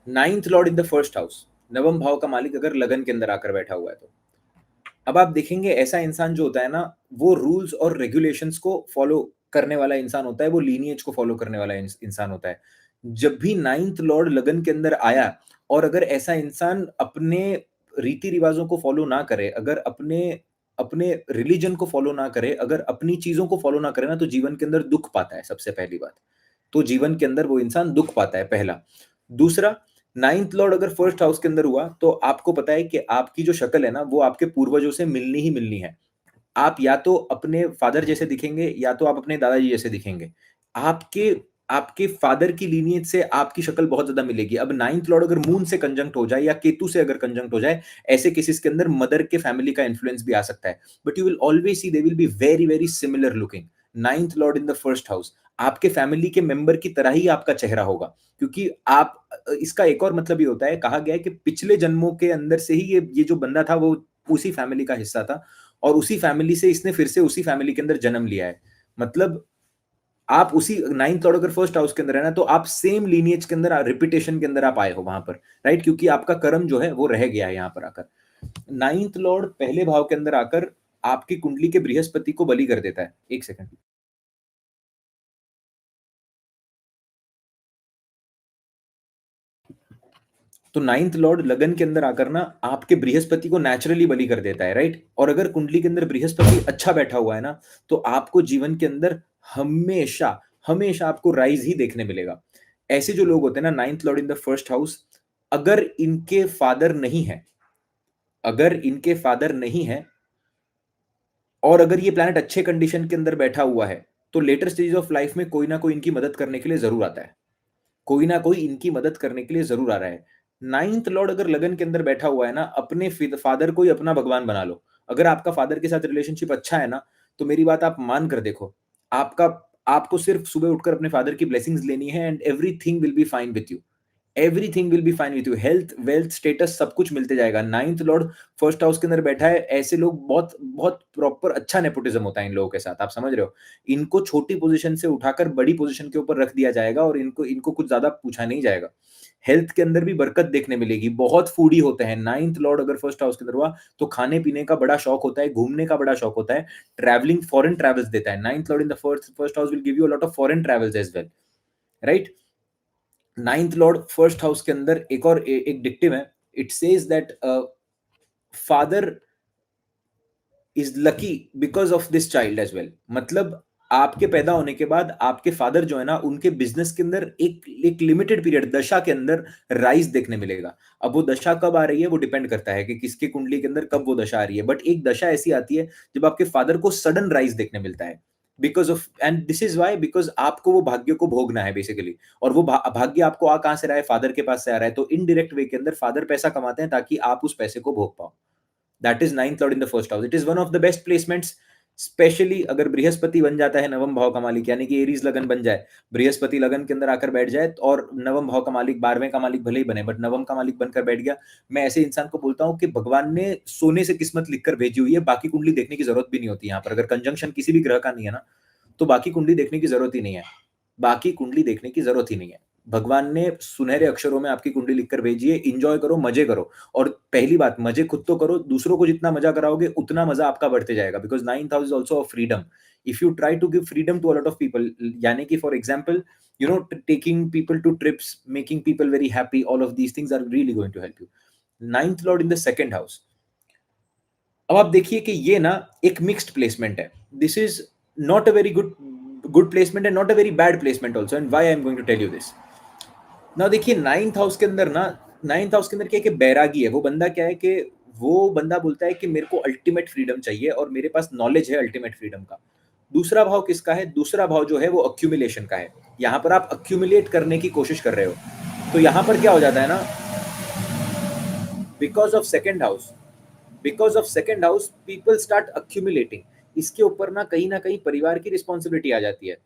ninth lord in the first house, नवम भाव का मालिक अगर लगन के अंदर आकर बैठा हुआ है तो अब आप देखेंगे ऐसा इंसान जो होता है ना, वो रूल्स और रेगुलेशंस को फॉलो करने वाला इंसान होता है, वो लीनिएज को फॉलो करने वाला इंसान होता है। जब भी नाइन्थ लॉर्ड लगन के अंदर आया और अगर ऐसा इंसान अपने रीति रिवाजों को फॉलो ना करे, अगर अपने अपने रिलीजन को फॉलो ना करे, अगर अपनी चीजों को फॉलो ना करे ना, तो जीवन के अंदर दुख पाता है। सबसे पहली बात तो जीवन के अंदर वो इंसान दुख पाता है, पहला। दूसरा, नाइन्थ लॉर्ड अगर फर्स्ट हाउस के अंदर हुआ तो आपको पता है कि आपकी जो शक्ल है ना, वो आपके पूर्वजों से मिलनी ही मिलनी है। आप या तो अपने फादर जैसे दिखेंगे या तो आप अपने दादाजी जैसे दिखेंगे। आपके आपके फादर की लीनिएज से आपकी शक्ल बहुत ज्यादा मिलेगी। अब नाइन्थ लॉर्ड अगर मून से कंजंक्ट हो जाए या केतु से अगर कंजंक्ट हो जाए, ऐसे केसेस के अंदर मदर के फैमिली का इन्फ्लुएंस भी आ सकता है। But you will always see they will be very very similar looking. Ninth lord in the first house आपके फैमिली के मेंबर की तरह ही आपका चेहरा होगा, क्योंकि आप, इसका एक और मतलब ये होता है, कहा गया है कि पिछले जन्मों के अंदर से ही ये जो बंदा था वो उसी फैमिली का हिस्सा था और उसी फैमिली से इसने फिर से उसी फैमिली के अंदर जन्म लिया है। मतलब आप उसी नाइन्थ लॉर्ड अगर फर्स्ट हाउस के अंदर है ना, तो आप सेम लीनिएज के अंदर रिपीटेशन के अंदर आप आए हो वहां पर, राइट, क्योंकि आपका कर्म जो है वो रह गया है यहाँ पर आकर। नाइन्थ लॉर्ड पहले भाव के अंदर आकर आपकी कुंडली के बृहस्पति को बलि कर देता है। एक सेकंड। तो नाइन्थ लॉर्ड लगन के अंदर आकर ना आपके बृहस्पति को नेचुरली बलि कर देता है, राइट। और अगर कुंडली के अंदर बृहस्पति अच्छा बैठा हुआ है ना, तो आपको जीवन के अंदर हमेशा हमेशा आपको राइज ही देखने मिलेगा। ऐसे जो लोग होते हैं ना, ninth lord in the first house, अगर इनके फादर नहीं है, अगर इनके फादर नहीं है और अगर ये प्लैनेट अच्छे कंडीशन के अंदर बैठा हुआ है, तो लेटर स्टेज ऑफ लाइफ में कोई ना कोई इनकी मदद करने के लिए जरूर आता है। कोई ना कोई इनकी मदद करने के लिए जरूर आ रहा है। नाइन्थ लॉर्ड अगर लगन के अंदर बैठा हुआ है ना, अपने फादर को ही अपना भगवान बना लो। अगर आपका फादर के साथ रिलेशनशिप अच्छा है ना, तो मेरी बात आप मान कर देखो। आपका आपको सिर्फ सुबह उठकर अपने फादर की ब्लेसिंग्स लेनी है and everything will be fine with you. Everything will be fine with you. Health, wealth, status सब कुछ मिलते जाएगा। नाइन्थ लॉर्ड फर्स्ट हाउस के अंदर बैठा है, ऐसे लोग बहुत बहुत प्रॉपर अच्छा नेपोटिज्म होता है इन लोगों के साथ, आप समझ रहे हो। इनको छोटी पोजीशन से उठाकर बड़ी पोजीशन के ऊपर रख दिया जाएगा और इनको इनको कुछ ज्यादा पूछा नहीं जाएगा। हेल्थ के अंदर भी बरकत देखने मिलेगी। बहुत फूडी होते हैं। नाइन्थ लॉर्ड अगर फर्स्ट हाउस के अंदर हुआ तो खाने पीने का बड़ा शौक होता है, घूमने का बड़ा शौक होता है, ट्रैवलिंग, फॉरेन ट्रैवल्स देता है। Ninth lord in the first first house will give you a lot of foreign travels as well, right. Ninth lord first house के अंदर एक और एक डिक्टिव है। It says that father is lucky because of this child as well. मतलब आपके पैदा होने के बाद आपके फादर जो है ना, उनके बिजनेस के अंदर एक लिमिटेड पीरियड दशा के अंदर राइज देखने मिलेगा। अब वो दशा कब आ रही है वो डिपेंड करता है कि किसके कुंडली के अंदर कब वो दशा आ रही है, बट एक दशा ऐसी आती है जब आपके फादर को सडन राइज देखने मिलता है। Because of, and this is why, because आपको वो भाग्य को भोगना है बेसिकली। और वो भाग्य आपको आ कहां से रहा है, फादर के पास से आ रहा है। तो इनडायरेक्ट वे के अंदर फादर पैसा कमाते हैं ताकि आप उस पैसे को भोग पाओ। That is ninth lord in the first house. It is one of the best placements. Specially अगर बृहस्पति बन जाता है नवम भाव का मालिक, यानी कि एरीज लगन बन जाए, बृहस्पति लगन के अंदर आकर बैठ जाए और नवम भाव का मालिक, 12वें का मालिक भले ही बने बट नवम का मालिक बनकर बैठ गया, मैं ऐसे इंसान को बोलता हूं कि भगवान ने सोने से किस्मत लिखकर भेजी हुई है। बाकी कुंडली देखने की जरूरत भी नहीं होती। यहाँ पर अगर कंजंक्शन किसी भी ग्रह का नहीं है ना, तो बाकी कुंडली देखने की जरूरत ही नहीं है। बाकी कुंडली देखने की जरूरत ही नहीं है। भगवान ने सुनहरे अक्षरों में आपकी कुंडली लिखकर भेजी है। इंजॉय करो, मजे करो। और पहली बात, मजे खुद तो करो, दूसरों को जितना मजा कराओगे उतना मजा आपका बढ़ते जाएगा। Because ninth house is also of freedom. If you try to give freedom to a lot of people, यानी कि for example, you know, taking people to trips, making people very happy, all of these things are really going to help you. Ninth lord in the second house, अब आप देखिए कि ये ना एक mixed placement है। This is not a very good placement and not a very bad placement also, and why I am going to tell you this. Now देखिए ninth house के अंदर ना, 9th हाउस के अंदर क्या है कि बैरागी है, वो बंदा क्या है कि वो बंदा बोलता है कि मेरे को अल्टीमेट फ्रीडम चाहिए और मेरे पास नॉलेज है अल्टीमेट फ्रीडम का। दूसरा भाव किसका है? दूसरा भाव जो है वो अक्यूमुलेशन का है। यहाँ पर आप अक्यूमुलेट करने की कोशिश कर रहे हो। तो यहाँ पर क्या हो जाता है ना, because of second house because of second house people start accumulating. इसके ऊपर ना कहीं न कहीं परिवार की रिस्पॉन्सिबिलिटी आ जाती है।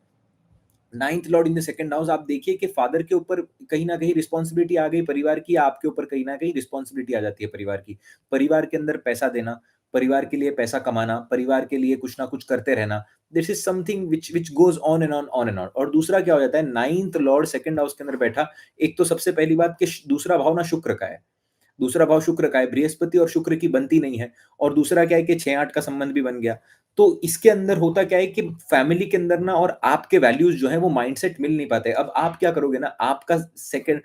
Ninth lord in the second house, आप देखिए कि फादर के ऊपर कहीं न कहीं रिस्पॉन्सिबिलिटी आ गई परिवार की, आपके ऊपर कहीं न कहीं रिस्पॉन्सिबिलिटी आ जाती है परिवार की। परिवार के अंदर पैसा देना, परिवार के लिए पैसा कमाना, परिवार के लिए कुछ ना कुछ करते रहना। This is something which goes on and on, on and on. और दूसरा क्या हो जाता है, नाइन्थ लॉर्ड सेकंड हाउस के अंदर बैठा, एक तो सबसे पहली बात कि दूसरा भाव ना शुक्र का है। दूसरा भाव शुक्र का है, बृहस्पति और शुक्र की बनती नहीं है। और दूसरा क्या है कि 6-8 का संबंध भी बन गया। तो इसके अंदर होता क्या है कि फैमिली के अंदर ना और आपके वैल्यूज़ जो हैं वो माइंडसेट मिल नहीं पाते। अब आप क्या करोगे ना, आपका सेकंड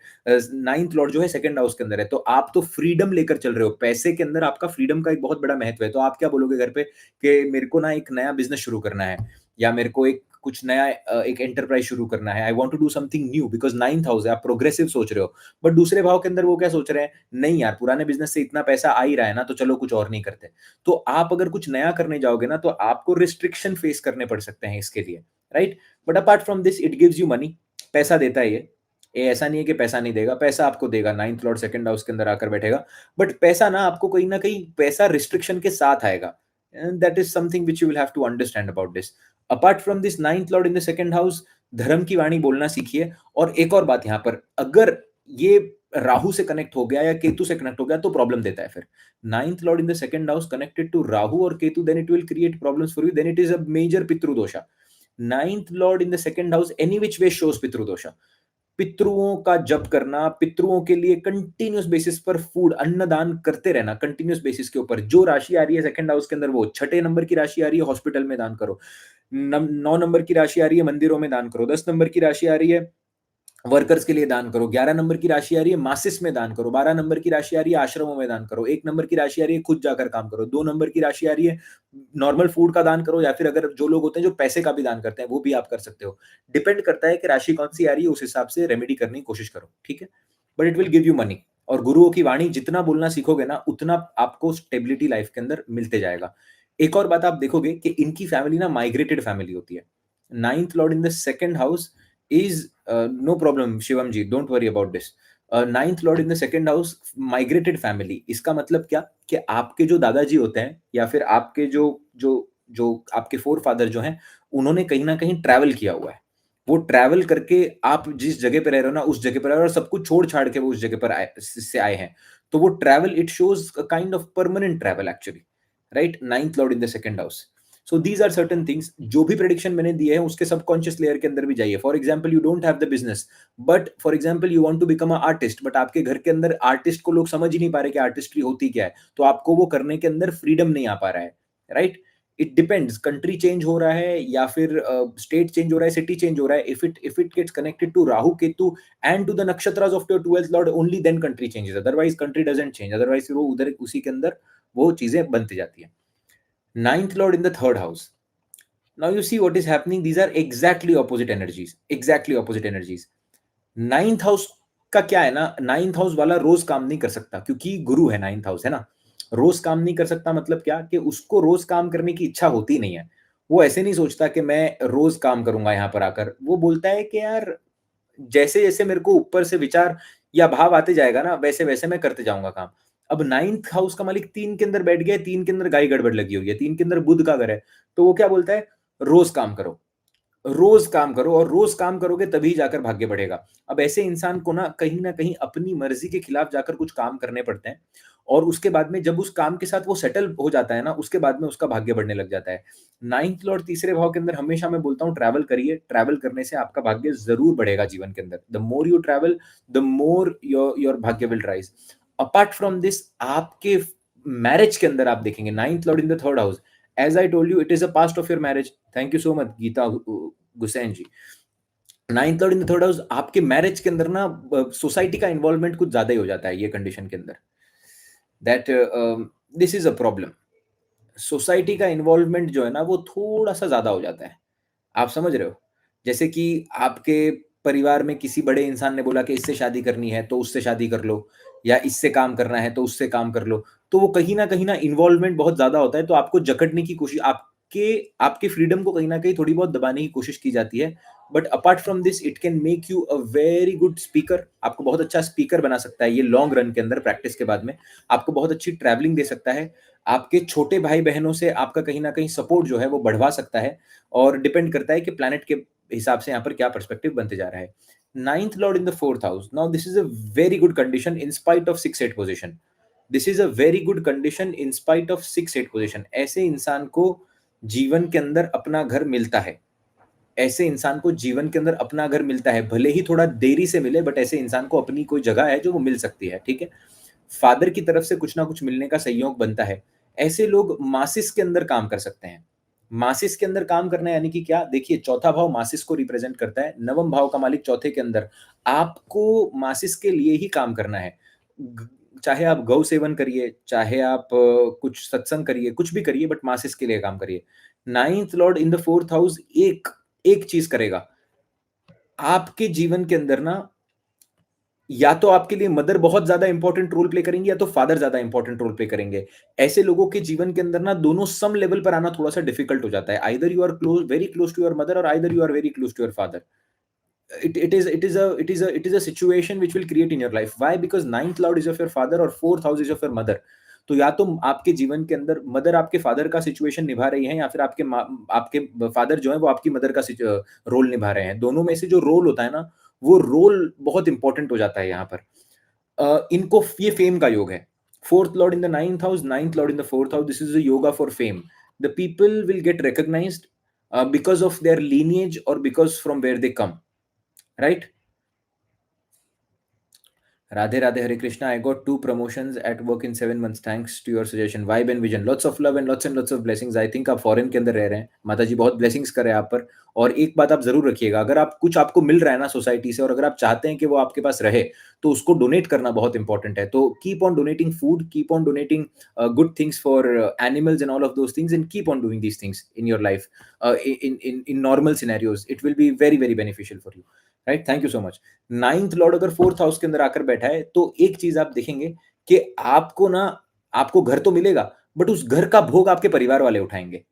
9th लॉर्ड जो है सेकंड हाउस के अंदर है, तो आप तो फ्रीडम लेकर चल रहे हो। पैसे के अंदर आपका फ्रीडम का एक बहुत बड़ा महत्व है। तो आप क्या बोलोगे घर पे कि मेरे को ना एक नया बिज़नेस शुरू करना है, या मेरे को एक कुछ नया एक एंटरप्राइज़ शुरू करना है। I want to do something new, because 9th house है, आप प्रोग्रेसिव सोच रहे हो। बट दूसरे भाव के अंदर वो क्या सोच रहे हैं, नहीं यार, पुराने बिज़नेस से इतना पैसा आ ही रहा है ना, तो चलो कुछ और नहीं करते। तो आप अगर कुछ नया करने जाओगे ना, तो आपको रिस्ट्रिक्शन फेस करने पड़ सकते हैं इसके लिए, right? But apart from this it gives you money, पैसा देता है ये। ये ऐसा नहीं है कि पैसा नहीं देगा, पैसा आपको देगा, 9th लॉर्ड सेकंड हाउस के अंदर आकर बैठेगा। बट पैसा ना आपको कहीं न कहीं पैसा रिस्ट्रिक्शन के साथ आएगा। And that is something which you will have to understand about this. Apart from this 9th lord in the second house, धर्म की वाणी बोलना सीखिए। और एक और बात यहाँ पर, अगर ये राहु से कनेक्ट हो गया या केतु से कनेक्ट हो गया तो प्रॉब्लम देता है फिर। 9th lord in the second house connected to Rahu और Ketu, then it will create problems for you, then it is a major pitridosha. 9th lord in the second house any which way shows pitridosha. पितरुओं का जप करना, पितरुओं के लिए कंटिन्यूअस बेसिस पर food, अन्नदान करते रहना कंटिन्यूअस बेसिस के ऊपर। जो राशि आ रही है सेकंड हाउस के अंदर, वो छठे नंबर की राशि आ रही है, हॉस्पिटल में दान करो। 9 नंबर की राशि आ रही है, मंदिरों में दान करो। 10 नंबर की राशि आ रही है, वर्कर्स के लिए दान करो। 11 नंबर की राशि आ रही है, मासिस में दान करो। 12 नंबर की राशि आ रही है, आश्रमों में दान करो। 1 नंबर की राशि आ रही है, खुद जाकर काम करो। 2 नंबर की राशि आ रही है, नॉर्मल फूड का दान करो, या फिर अगर जो लोग होते हैं जो पैसे का भी दान करते हैं, वो भी आप कर सकते हो। डिपेंड करता है कि राशि कौन-सी आ रही है, उस हिसाब से रेमेडी करने की कोशिश करो, ठीक है? But it will give you money. और गुरुओं की वाणी जितना बोलना सीखोगे ना, उतना आपको स्टेबिलिटी लाइफ के अंदर मिलते जाएगा। एक और बात आप देखोगे कि इनकी फैमिली ना माइग्रेटेड फैमिली होती है। 9th lord in the second house is no problem Shivam ji, don't worry about this. 9th lord in the second house, migrated family. इसका मतलब क्या, कि आपके जो दादाजी होते हैं या फिर आपके जो जो जो आपके फ़ोरफ़ादर जो हैं, उन्होंने कहीं न कहीं ट्रैवल किया हुआ है। वो ट्रैवल करके आप जिस जगह पे रह रहे हो ना, उस जगह पे रह रहे हो और सब कुछ छोड़-छाड़ के वो उस जगह पर आए से आए हैं। तो वो travel it shows a kind of permanent travel actually, right? 9th lord in the second house. So these are certain things. जो भी प्रेडिक्शन मैंने दिए हैं, उसके सबकॉन्शियस लेयर के अंदर भी जाइए। For example you don't have the business, but for example you want to become a artist, but आपके घर के अंदर आर्टिस्ट को लोग समझ ही नहीं पा रहे कि आर्टिस्ट्री होती क्या है। तो आपको वो करने के अंदर फ्रीडम नहीं आ पा रहा है, right? It depends, country change हो रहा है या फिर स्टेट चेंज हो रहा है, सिटी चेंज हो रहा है। If it gets connected to Rahu, Ketu and to the nakshatras of your 12th lord, only then country changes, otherwise country doesn't change. Otherwise फिर वो उधर उसी के अंदर वो चीज़ें बनती जाती हैं। 9th lord in the third house. Now you see what is happening. These are exactly opposite energies. Exactly opposite energies. 9th house का क्या है ना, 9th हाउस वाला रोज काम नहीं कर सकता क्योंकि गुरु है, 9th हाउस है ना। रोज काम नहीं कर सकता मतलब क्या, कि उसको रोज काम करने की इच्छा होती नहीं है। वो ऐसे नहीं सोचता कि मैं रोज काम करूंगा यहाँ पर आकर। वो बोलता है कि यार, जैसे जैसे मेरे को ऊपर से विचार या भाव आते जाएगा ना, वैसे वैसे मैं करते जाऊंगा काम। अब 9th हाउस का मालिक 3 के अंदर बैठ गया है, 3 के अंदर गाय गड़बड़ लगी हुई है, 3 के अंदर बुध का घर है। तो वो क्या बोलता है, रोज काम करो, रोज काम करो, और रोज काम करोगे तभी जाकर भाग्य बढ़ेगा। अब ऐसे इंसान को ना कहीं अपनी मर्जी के खिलाफ जाकर कुछ काम करने पड़ते हैं, और उसके बाद में जब उस काम के साथ वो सेटल हो जाता है ना, उसके बाद में उसका भाग्य बढ़ने लग जाता है। 9th लॉर्ड तीसरे भाव के अंदर, हमेशा मैं बोलता हूँ ट्रैवल करिए। ट्रैवल करने से आपका भाग्य ज़रूर बढ़ेगा जीवन के अंदर। The more you travel, the more your bhagya will rise. Apart from this, आपके मैरिज के अंदर आप देखेंगे 9th lord in the third house, as I told you it is a past of your marriage. Thank you so much Geeta Gusain ji. 9th lord in the third house, आपके marriage के अंदर ना society का इन्वॉल्वमेंट कुछ ज़्यादा ही हो जाता है ये कंडीशन के अंदर। That this is a problem. Society का इन्वॉल्वमेंट जो है ना, वो थोड़ा-सा ज़्यादा हो जाता है। आप समझ रहे हो? जैसे कि आपके परिवार में किसी बड़े इंसान ने बोला कि इससे शादी करनी है, तो उससे शादी कर लो, या इससे काम करना है तो उससे काम कर लो। तो वो कहीं न कहीं ना इन्वॉल्वमेंट बहुत ज़्यादा होता है, तो आपको जकड़ने की कोशिश आपके आपके फ्रीडम को कहीं न कहीं थोड़ी बहुत दबाने की कोशिश की जाती है। But apart from this it can make you a very good speaker, आपको बहुत अच्छा स्पीकर बना सकता है ये लॉन्ग रन के अंदर प्रैक्टिस के बाद में। आपको बहुत अच्छी ट्रैवलिंग दे सकता है। आपके छोटे भाई-बहनों से आपका कहीं न कहीं सपोर्ट जो है वो बढ़वा सकता है और डिपेंड करता है कि प्लैनेट के हिसाब से यहाँ पर क्या पर्सपेक्टिव बनते जा रहा है। Ninth lord in the fourth house. Now, this is a very good condition in spite of 6-8 position. This is a very good condition in spite of 6-8 position. ऐसे इंसान को जीवन के अंदर अपना घर मिलता है। ऐसे इंसान को जीवन के अंदर अपना घर मिलता है। भले ही थोड़ा देरी से मिले बट ऐसे इंसान को अपनी कोई जगह है जो वो मिल सकती है, ठीक है? फादर की तरफ से कुछ ना कुछ मिलने का संयोग बनता है। ऐसे लोग मासिस के अंदर काम कर सकते हैं। मासिस के अंदर काम करना यानी कि क्या? देखिए चौथा भाव मासिस को रिप्रेज़ेंट करता है। नवम भाव का मालिक चौथे के अंदर। आपको मासिस के लिए ही काम करना है। ग चाहे आप गौ सेवन करिए, चाहे आप कुछ सत्संग करिए, कुछ भी करिए बट मासिस के लिए काम करिए। Ninth lord in the fourth house एक एक चीज़ करेगा। आपके जीवन के अंदर ना या तो आपके लिए मदर बहुत ज़्यादा इम्पोर्टेंट रोल प्ले करेंगी या तो फादर ज़्यादा इम्पोर्टेंट रोल प्ले करेंगे। ऐसे लोगों के जीवन के अंदर ना दोनों सम लेवल पर आना थोड़ा-सा डिफिकल्ट हो जाता है। Either you are very close to your mother और either you are very close to your father. It is a situation which will create in your life. Why? Because ninth lord is of your father और fourth house is of your mother. तो या तो आपके जीवन के अंदर mother आपके father का सिचुएशन निभा रही है या फिर आपके फादर जो है वो आपकी मदर का रोल निभा रहे हैं। दोनों में से जो रोल होता है ना, वो रोल बहुत इंपॉर्टेंट हो जाता है यहाँ पर। इनको ये फेम का योग है। Fourth lord in the ninth house, ninth lord in the fourth house, this is a yoga for fame. The people will get recognised because of their lineage और because from where they come, right? Radhe Radhe Hare Krishna. I got 2 promotions at work in 7 months. Thanks to your suggestion. Vibe and vision. Lots of love and lots of blessings. I think आप foreign के अंदर रह रहे हैं. माता जी बहुत blessings करें आप पर. और एक बात आप जरूर रखिएगा, अगर आप कुछ आपको मिल रहा है ना सोसाइटी से और अगर आप चाहते हैं कि वो आपके पास रहे तो उसको डोनेट करना बहुत इंपॉर्टेंट है. तो keep on donating food, keep on donating good things for animals and all of those things and keep on doing these things in your life in normal scenarios. It will be very very beneficial for you. Right, thank you so much. Ninth lord अगर fourth house के अंदर आकर बैठा है तो एक चीज आप देखेंगे कि आपको ना आपको घर तो मिलेगा बट उस घर का भोग आपके परिवार वाले उठाएंगे।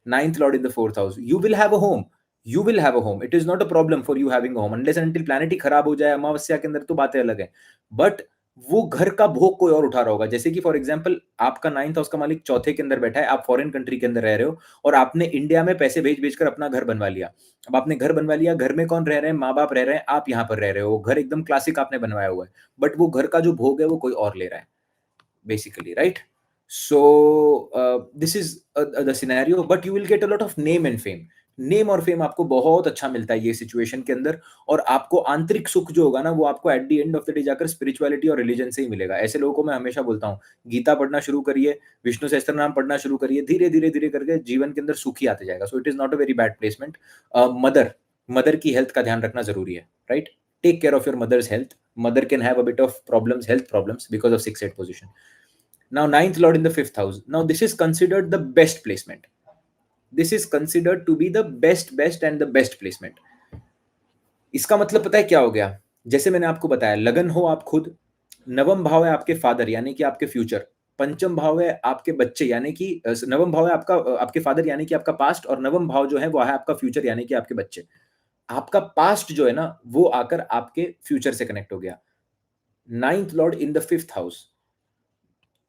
Ninth lord in the fourth house, you will have a home, you will have a home, it is not a problem for you having a home unless and until planet ही खराब हो जाए अमावस्या के अंदर तो बातें अलग है। बट वो घर का भोग कोई और उठा रहा होगा। जैसे कि फॉर एग्जाम्पल आपका नाइन्थ हाउस का मालिक चौथे के अंदर बैठा है, आप फॉरेन कंट्री के अंदर रह रहे हो और आपने इंडिया में पैसे भेज भेज कर अपना घर बनवा लिया। अब आपने घर बनवा लिया, घर में कौन रह रहे हैं? माँ बाप रह रहे हैं, आप यहाँ पर रह रहे हो, घर एकदम क्लासिक आपने बनवाया हुआ है, बट वो घर का जो भोग है वो कोई और ले रहा है basically, right? So this is the scenario, but you will get a lot of name and fame. Name और फेम आपको बहुत अच्छा मिलता है ये सिचुएशन के अंदर और आपको आंतरिक सुख जो होगा ना वो आपको eight the end of the day जाकर स्पिरिचुअलिटी और रिलीजन से ही मिलेगा। ऐसे लोगों को मैं हमेशा बोलता हूँ गीता पढ़ना शुरू करिए, विष्णु सहस्त्र नाम पढ़ना शुरू करिए, धीरे धीरे धीरे करके जीवन के अंदर सुख ही आते जाएगा। So it is not a very bad placement. Mother mother की हेल्थ का ध्यान रखना जरूरी है, right? Take care of your mother's health. Mother can have a bit of problems, health problems, because of 6-8 position. Now, ninth lord in the fifth house. Now, this is considered the best placement. This is considered to be the best and the best placement. इसका मतलब पता है क्या हो गया? जैसे मैंने आपको बताया, लगन हो आप खुद, नवम भाव है आपके फादर यानी कि आपके फ्यूचर, पंचम भाव है आपके बच्चे यानी कि नवम भाव है आपका आपके फादर यानी कि आपका पास्ट और नवम भाव जो है वो है आपका फ्यूचर यानी कि आपके बच्चे। आपका पास्ट जो है ना वो आकर आपके फ्यूचर से कनेक्ट हो गया। Ninth lord in the fifth house,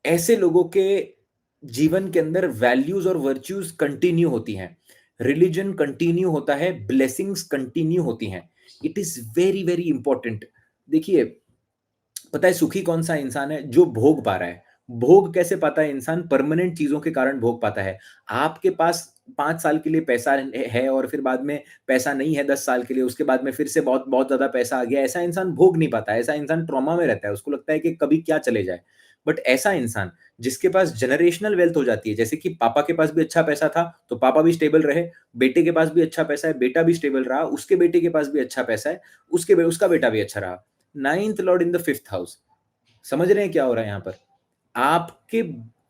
ऐसे लोगों के जीवन के अंदर वैल्यूज और वर्च्यूज कंटिन्यू होती हैं, रिलीजन कंटिन्यू होता है, ब्लेसिंग्स कंटिन्यू होती हैं। It is very very important. देखिए, पता है सुखी कौन सा इंसान है? जो भोग पा रहा है। भोग कैसे पाता है इंसान? परमानेंट चीजों के कारण भोग पाता है। आपके पास 5 साल के लिए पैसा है और फिर बाद में पैसा नहीं है 10 साल के लिए, उसके बाद में फिर से बहुत बहुत ज्यादा पैसा आ गया, ऐसा इंसान भोग नहीं पाता है। ऐसा इंसान ट्रॉमा में रहता है, उसको लगता है कि कभी क्या चले जाए। बट ऐसा इंसान जिसके पास जनरेशनल वेल्थ हो जाती है, जैसे कि पापा के पास भी अच्छा पैसा था तो पापा भी स्टेबल रहे, बेटे के पास भी अच्छा पैसा है, बेटा भी स्टेबल रहा, उसके बेटे के पास भी अच्छा पैसा है, उसका बेटा भी अच्छा रहा। Ninth lord in the fifth house, समझ रहे हैं क्या हो रहा है यहाँ पर? आपके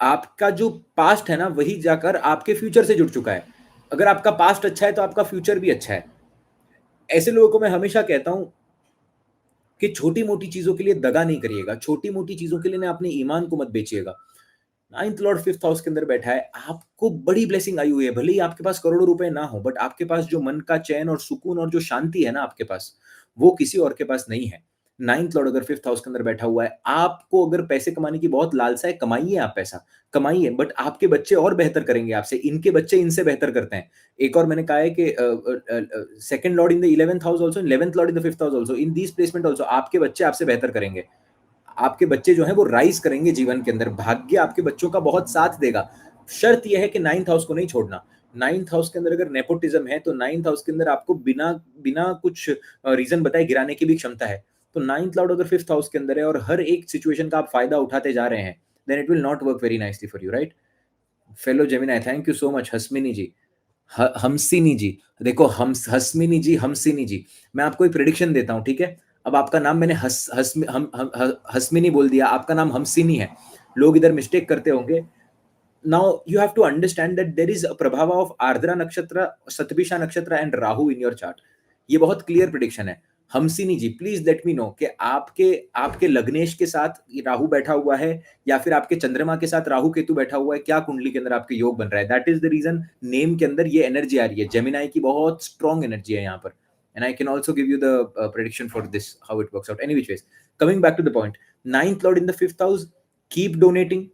आपका जो पास्ट है ना वही जाकर आपके फ्यूचर से जुड़ चुका है। अगर आपका पास्ट अच्छा है तो आपका फ्यूचर भी अच्छा है। ऐसे लोगों को मैं हमेशा कहता हूँ कि छोटी-मोटी चीज़ों के लिए दगा नहीं करिएगा, छोटी-मोटी चीज़ों के लिए ना अपने ईमान को मत बेचिएगा। नाइन्थ लॉर्ड फिफ्थ हाउस के अंदर बैठा है, आपको बड़ी ब्लेसिंग आई हुई है, भले ही आपके पास करोड़ों रुपए ना हो, बट आपके पास जो मन का चैन और सुकून और जो शांति है ना आपके पास, वो किसी और के पास नहीं है। नाइन्थ लॉर्ड अगर फिफ्थ हाउस के अंदर बैठा हुआ है, आपको अगर पैसे कमाने की बहुत लालसा है, कमाइए आप पैसा, कमाइए, बट आपके बच्चे और बेहतर करेंगे आपसे, इनके बच्चे इनसे बेहतर करते हैं। एक और मैंने कहा है कि second lord in the 11th house also, 11th lord in the fifth house also, in these placement also आपके बच्चे आपसे बेहतर करेंगे। आपके बच्चे जो हैं वो राइज़ करेंगे जीवन के अंदर, भाग्य आपके बच्चों का बहुत साथ देगा। शर्त ये है कि 9th हाउस को नहीं छोड़ना। 9th हाउस के अंदर अगर नेपोटिज़्म है, तो 9th हाउस के अंदर आपको बिना बिना कुछ रीज़न बताए गिराने की भी क्षमता है। तो 9th लॉर्ड अगर 5th हाउस के अंदर है और हर एक सिचुएशन का आप फ़ायदा उठाते जा रहे हैं, then it will not work very nicely for you, right? Fellow Gemini, thank you so much Hasmini ji. Hamsini ji, देखो हस्मिनी जी, हमसिनी जी, मैं आपको एक प्रेडिक्शन देता हूँ, ठीक है? अब आपका नाम मैंने हस्मिनी बोल दिया, आपका नाम हमसिनी है। लोग इधर मिस्टेक करते होंगे। Now you have to understand that there is a प्रभाव of Ardra nakshatra, Shatabhisha nakshatra and Rahu in your chart. ये बहुत क्लियर प्रेडिक्शन है। Hamsini ji, please let me know कि आपके आपके लग्नेश के साथ ये राहु बैठा हुआ है या फिर आपके चंद्रमा के साथ राहु केतु बैठा हुआ है, क्या कुंडली के अंदर आपके योग बन रहा है? That is the reason name के अंदर ये एनर्जी आ रही है। जेमिनाई की बहुत स्ट्रॉन्ग एनर्जी है यहाँ पर, and I can also give you the prediction for this how it works out. Any which ways, coming back to the point, ninth lord in the fifth house, keep donating,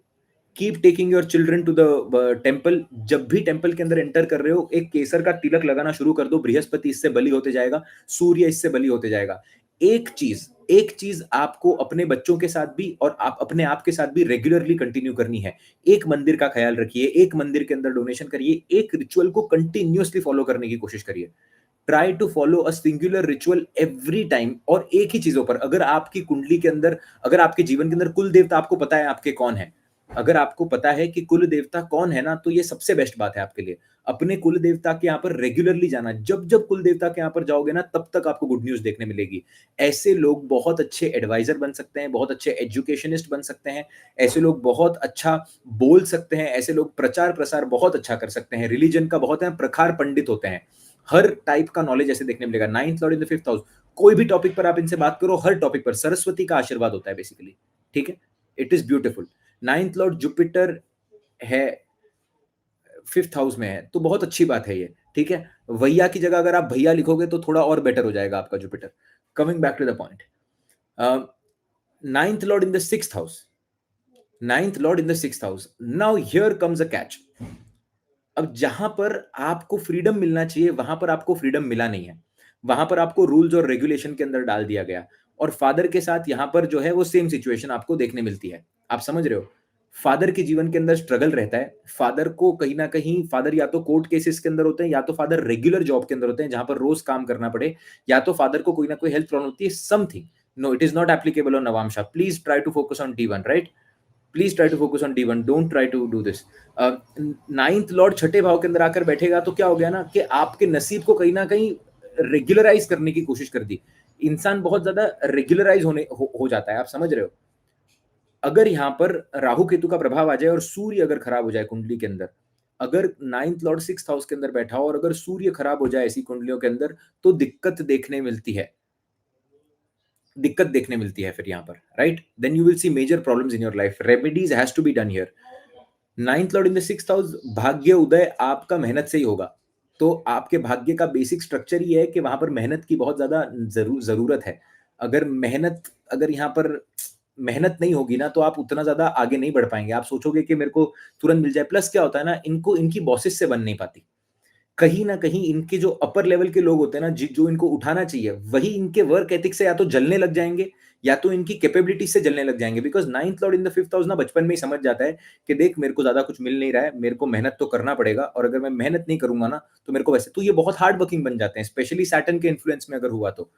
keep taking your children to the temple. जब भी temple के अंदर enter कर रहे हो, एक केसर का तिलक लगाना शुरू कर दो, बृहस्पति इससे बली होते जाएगा, सूर्य इससे बली होते जाएगा। एक चीज आपको अपने बच्चों के साथ भी और आप अपने आप के साथ भी रेगुलरली कंटिन्यू करनी है। एक मंदिर का ख्याल रखिए, एक मंदिर के अंदर डोनेशन करिए, एक रिचुअल को कंटिन्यूअसली फॉलो करने की कोशिश करिए। Try to follow a singular ritual every time, और एक ही चीजों पर। अगर आपकी कुंडली के अंदर, अगर आपके जीवन के अंदर कुल देवता आपको पता है आपके कौन है, अगर आपको पता है कि कुल देवता कौन है ना, तो ये सबसे बेस्ट बात है आपके लिए। अपने कुल देवता के यहाँ पर रेगुलरली जाना, जब जब कुल देवता के यहाँ पर जाओगे ना, तब तक आपको गुड न्यूज देखने मिलेगी। ऐसे लोग बहुत अच्छे एडवाइजर बन सकते हैं, बहुत अच्छे एजुकेशनिस्ट बन सकते हैं, ऐसे लोग बहुत अच्छा बोल सकते हैं, ऐसे लोग प्रचार प्रसार बहुत अच्छा कर सकते हैं, रिलीजन का बहुत है प्रखार पंडित होते हैं। हर टाइप का नॉलेज ऐसे देखने मिलेगा। Ninth lord in the fifth house, कोई भी टॉपिक पर आप इनसे बात करो, हर टॉपिक पर सरस्वती का आशीर्वाद होता है बेसिकली, ठीक है? It is beautiful. Ninth Lord Jupiter है, फिफ्थ हाउस में है, तो बहुत अच्छी बात है ये, ठीक है? भैया की जगह अगर आप भैया लिखोगे तो थोड़ा और बेटर हो जाएगा आपका Jupiter. Coming back to the point, ninth lord in the sixth house, ninth lord in the sixth house, now here comes a catch. अब जहां पर आपको फ्रीडम मिलना चाहिए, वहां पर आपको फ्रीडम मिला नहीं है। वहां पर आपको रूल्स और रेगुलेशन के अंदर डाल दिया गया, और फादर के साथ यहां पर जो है वो सेम सिचुएशन आपको देखने मिलती है। आप समझ रहे हो? फादर के जीवन के अंदर स्ट्रगल रहता है। फादर को कहीं ना कहीं, फादर या तो कोर्ट केसेस के अंदर होते हैं, या तो फादर रेगुलर जॉब के अंदर होते हैं जहां पर रोज काम करना पड़े, या तो फादर को कोई ना कोई हेल्थ प्रॉब्लम होती है, something. No, it is not applicable on navamsha. Please try to focus on D1, right? Please try to focus on D1, don't try to do this. Ninth lord छठे भाव के अंदर आकर बैठेगा तो क्या हो गया ना, कि आपके नसीब को कहीं ना कहीं रेगुलराइज करने की कोशिश कर दी। इंसान बहुत ज्यादा रेगुलराइज हो जाता है, आप समझ रहे हो? अगर यहाँ पर राहु केतु का प्रभाव आ जाए और सूर्य अगर खराब हो जाए कुंडली के अंदर, अगर नाइन्थ लॉर्ड सिक्स हाउस के अंदर बैठा हो और अगर सूर्य खराब हो जाए ऐसी कुंडलियों के अंदर, तो दिक्कत देखने मिलती है, दिक्कत देखने मिलती है फिर यहाँ पर, right? Then you will see major problems in your life, remedies has to be done here. Ninth lord in the sixth house, भाग्य उदय आपका मेहनत से ही होगा। तो आपके भाग्य का बेसिक स्ट्रक्चर ही है कि वहां पर मेहनत की बहुत ज्यादा जरूरत है। अगर मेहनत, अगर यहाँ पर मेहनत नहीं होगी ना, तो आप उतना ज्यादा आगे नहीं बढ़ पाएंगे। आप सोचोगे कि मेरे को तुरंत मिल जाए। प्लस क्या होता है ना, इनको इनकी बॉसेस से बन नहीं पाती। कहीं ना कहीं इनके जो अपर लेवल के लोग होते हैं ना, जो इनको उठाना चाहिए, वही इनके वर्क एथिक से या तो जलने लग जाएंगे, या तो इनकी कैपेबिलिटी से जलने लग जाएंगे। Because ninth lord in the fifth house ना बचपन में ही समझ जाता है कि देख, मेरे को ज्यादा कुछ मिल नहीं रहा है, मेरे को मेहनत तो करना पड़ेगा, और अगर मैं मेहनत नहीं करूंगा ना, तो मेरे को वैसे तो ये बहुत हार्ड वर्किंग बन जाते हैं। स्पेशली सैटर्न के इन्फ्लुएंस में अगर हुआ तो,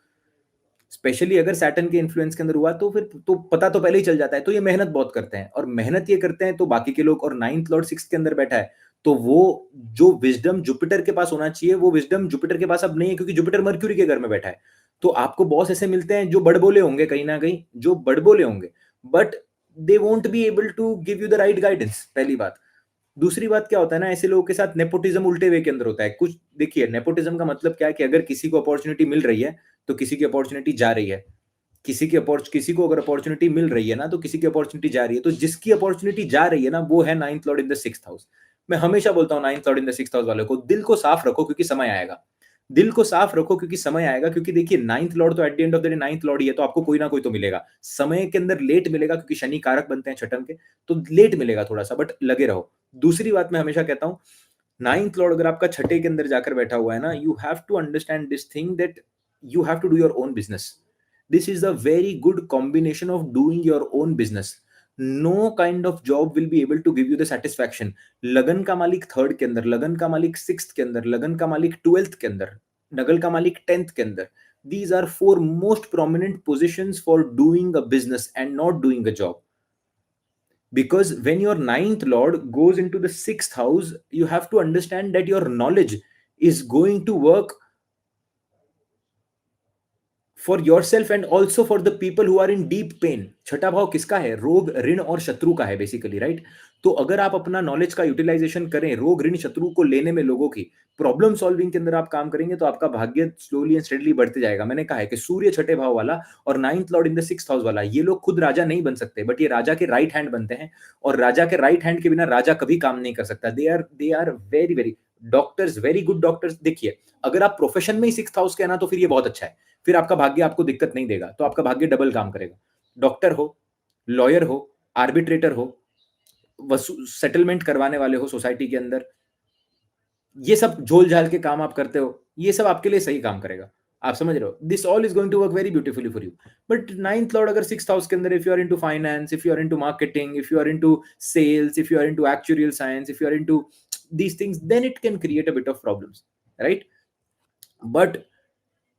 स्पेशली अगर सैटर्न के इन्फ्लुएंस के अंदर हुआ तो फिर तो पता तो पहले ही चल जाता है। तो ये मेहनत बहुत करते हैं, और मेहनत ये करते हैं तो बाकी के लोग। और नाइन्थ लॉर्ड सिक्स के अंदर बैठा है, तो वो जो विजडम जुपिटर के पास होना चाहिए, वो विजडम जुपिटर के पास अब नहीं है, क्योंकि जुपिटर मर्क्यूरी के घर में बैठा है। तो आपको बॉस ऐसे मिलते हैं जो बड़बोले होंगे, कहीं ना कहीं जो बड़बोले होंगे, but they won't be able to give you the right guidance, पहली बात। दूसरी बात क्या होता है ना, ऐसे लोगों के साथ नेपोटिज्म उल्टे वे के अंदर होता है कुछ। देखिए, नेपोटिज्म का मतलब क्या है कि अगर किसी को अपॉर्चुनिटी मिल रही है, तो किसी की अपॉर्चुनिटी जा रही है। किसी को अगर अपॉर्चुनिटी मिल रही है ना, तो किसी की अपॉर्चुनिटी जा रही है, तो जिसकी अपॉर्चुनिटी जा रही है ना, वो है ninth lord in the sixth house. मैं हमेशा बोलता हूँ ninth lord in the sixth house वालों को, दिल को साफ रखो क्योंकि समय आएगा। दिल को साफ रखो क्योंकि समय आएगा, क्योंकि देखिए नाइन्थ लॉर्ड तो at the end of the day ninth lord ही है, तो आपको कोई ना कोई तो मिलेगा। समय के अंदर लेट मिलेगा क्योंकि शनि कारक बनते हैं छठम के, तो लेट मिलेगा थोड़ा सा, बट लगे रहो। दूसरी बात मैं हमेशा कहता हूँ, नाइन्थ लॉर्ड अगर आपका छठे के अंदर जाकर बैठा हुआ है ना, you have to understand this thing that you have to do your own business. This is a very good combination of doing your own business. No kind of job will be able to give you the satisfaction. लगन का मालिक third के अंदर, लगन का मालिक sixth के अंदर, लगन का मालिक ट्वेल्थ के अंदर, नगल का मालिक टेंथ के अंदर, these are four most prominent positions for doing a business and not doing a job. Because when your ninth lord goes into the sixth house, you have to understand that your knowledge is going to work for your self and also for the people who are in deep pain. छठा भाव किसका है? रोग, ऋण और शत्रु का है बेसिकली, राइट? तो अगर आप अपना नॉलेज का यूटिलाइजेशन करें रोग, ऋण, शत्रु को लेने में, लोगों की प्रॉब्लम सॉल्विंग के अंदर आप काम करेंगे, तो आपका भाग्य स्लोली एंड स्टेडली बढ़ते जाएगा। मैंने कहा है कि सूर्य छठे भाव वाला और ninth lord in the sixth house वाला, ये लोग खुद राजा नहीं बन सकते, बट ये राजा के राइट हैंड बनते हैं, और राजा के राइट हैंड के बिना राजा कभी काम नहीं कर सकता। They are very very doctors, very good doctors. देखिए, अगर आप प्रोफेशन में ही सिक्स्थ हाउस के हैं ना, तो फिर ये बहुत अच्छा है, फिर आपका भाग्य आपको दिक्कत नहीं देगा, तो आपका भाग्य डबल काम करेगा। डॉक्टर हो, लॉयर हो, आर्बिट्रेटर हो, सेटलमेंट करवाने वाले हो सोसाइटी के अंदर, ये सब झोल झाल के काम आप करते हो, ये सब आपके लिए सही काम करेगा। आप समझ रहे हो? This all is going to work very beautifully for you. But ninth lord अगर सिक्स्थ हाउस के अंदर, if you are into finance, if you are into marketing, if you are into sales, if you are into actuarial science, if you are into these things, then it can create a bit of problems, right? But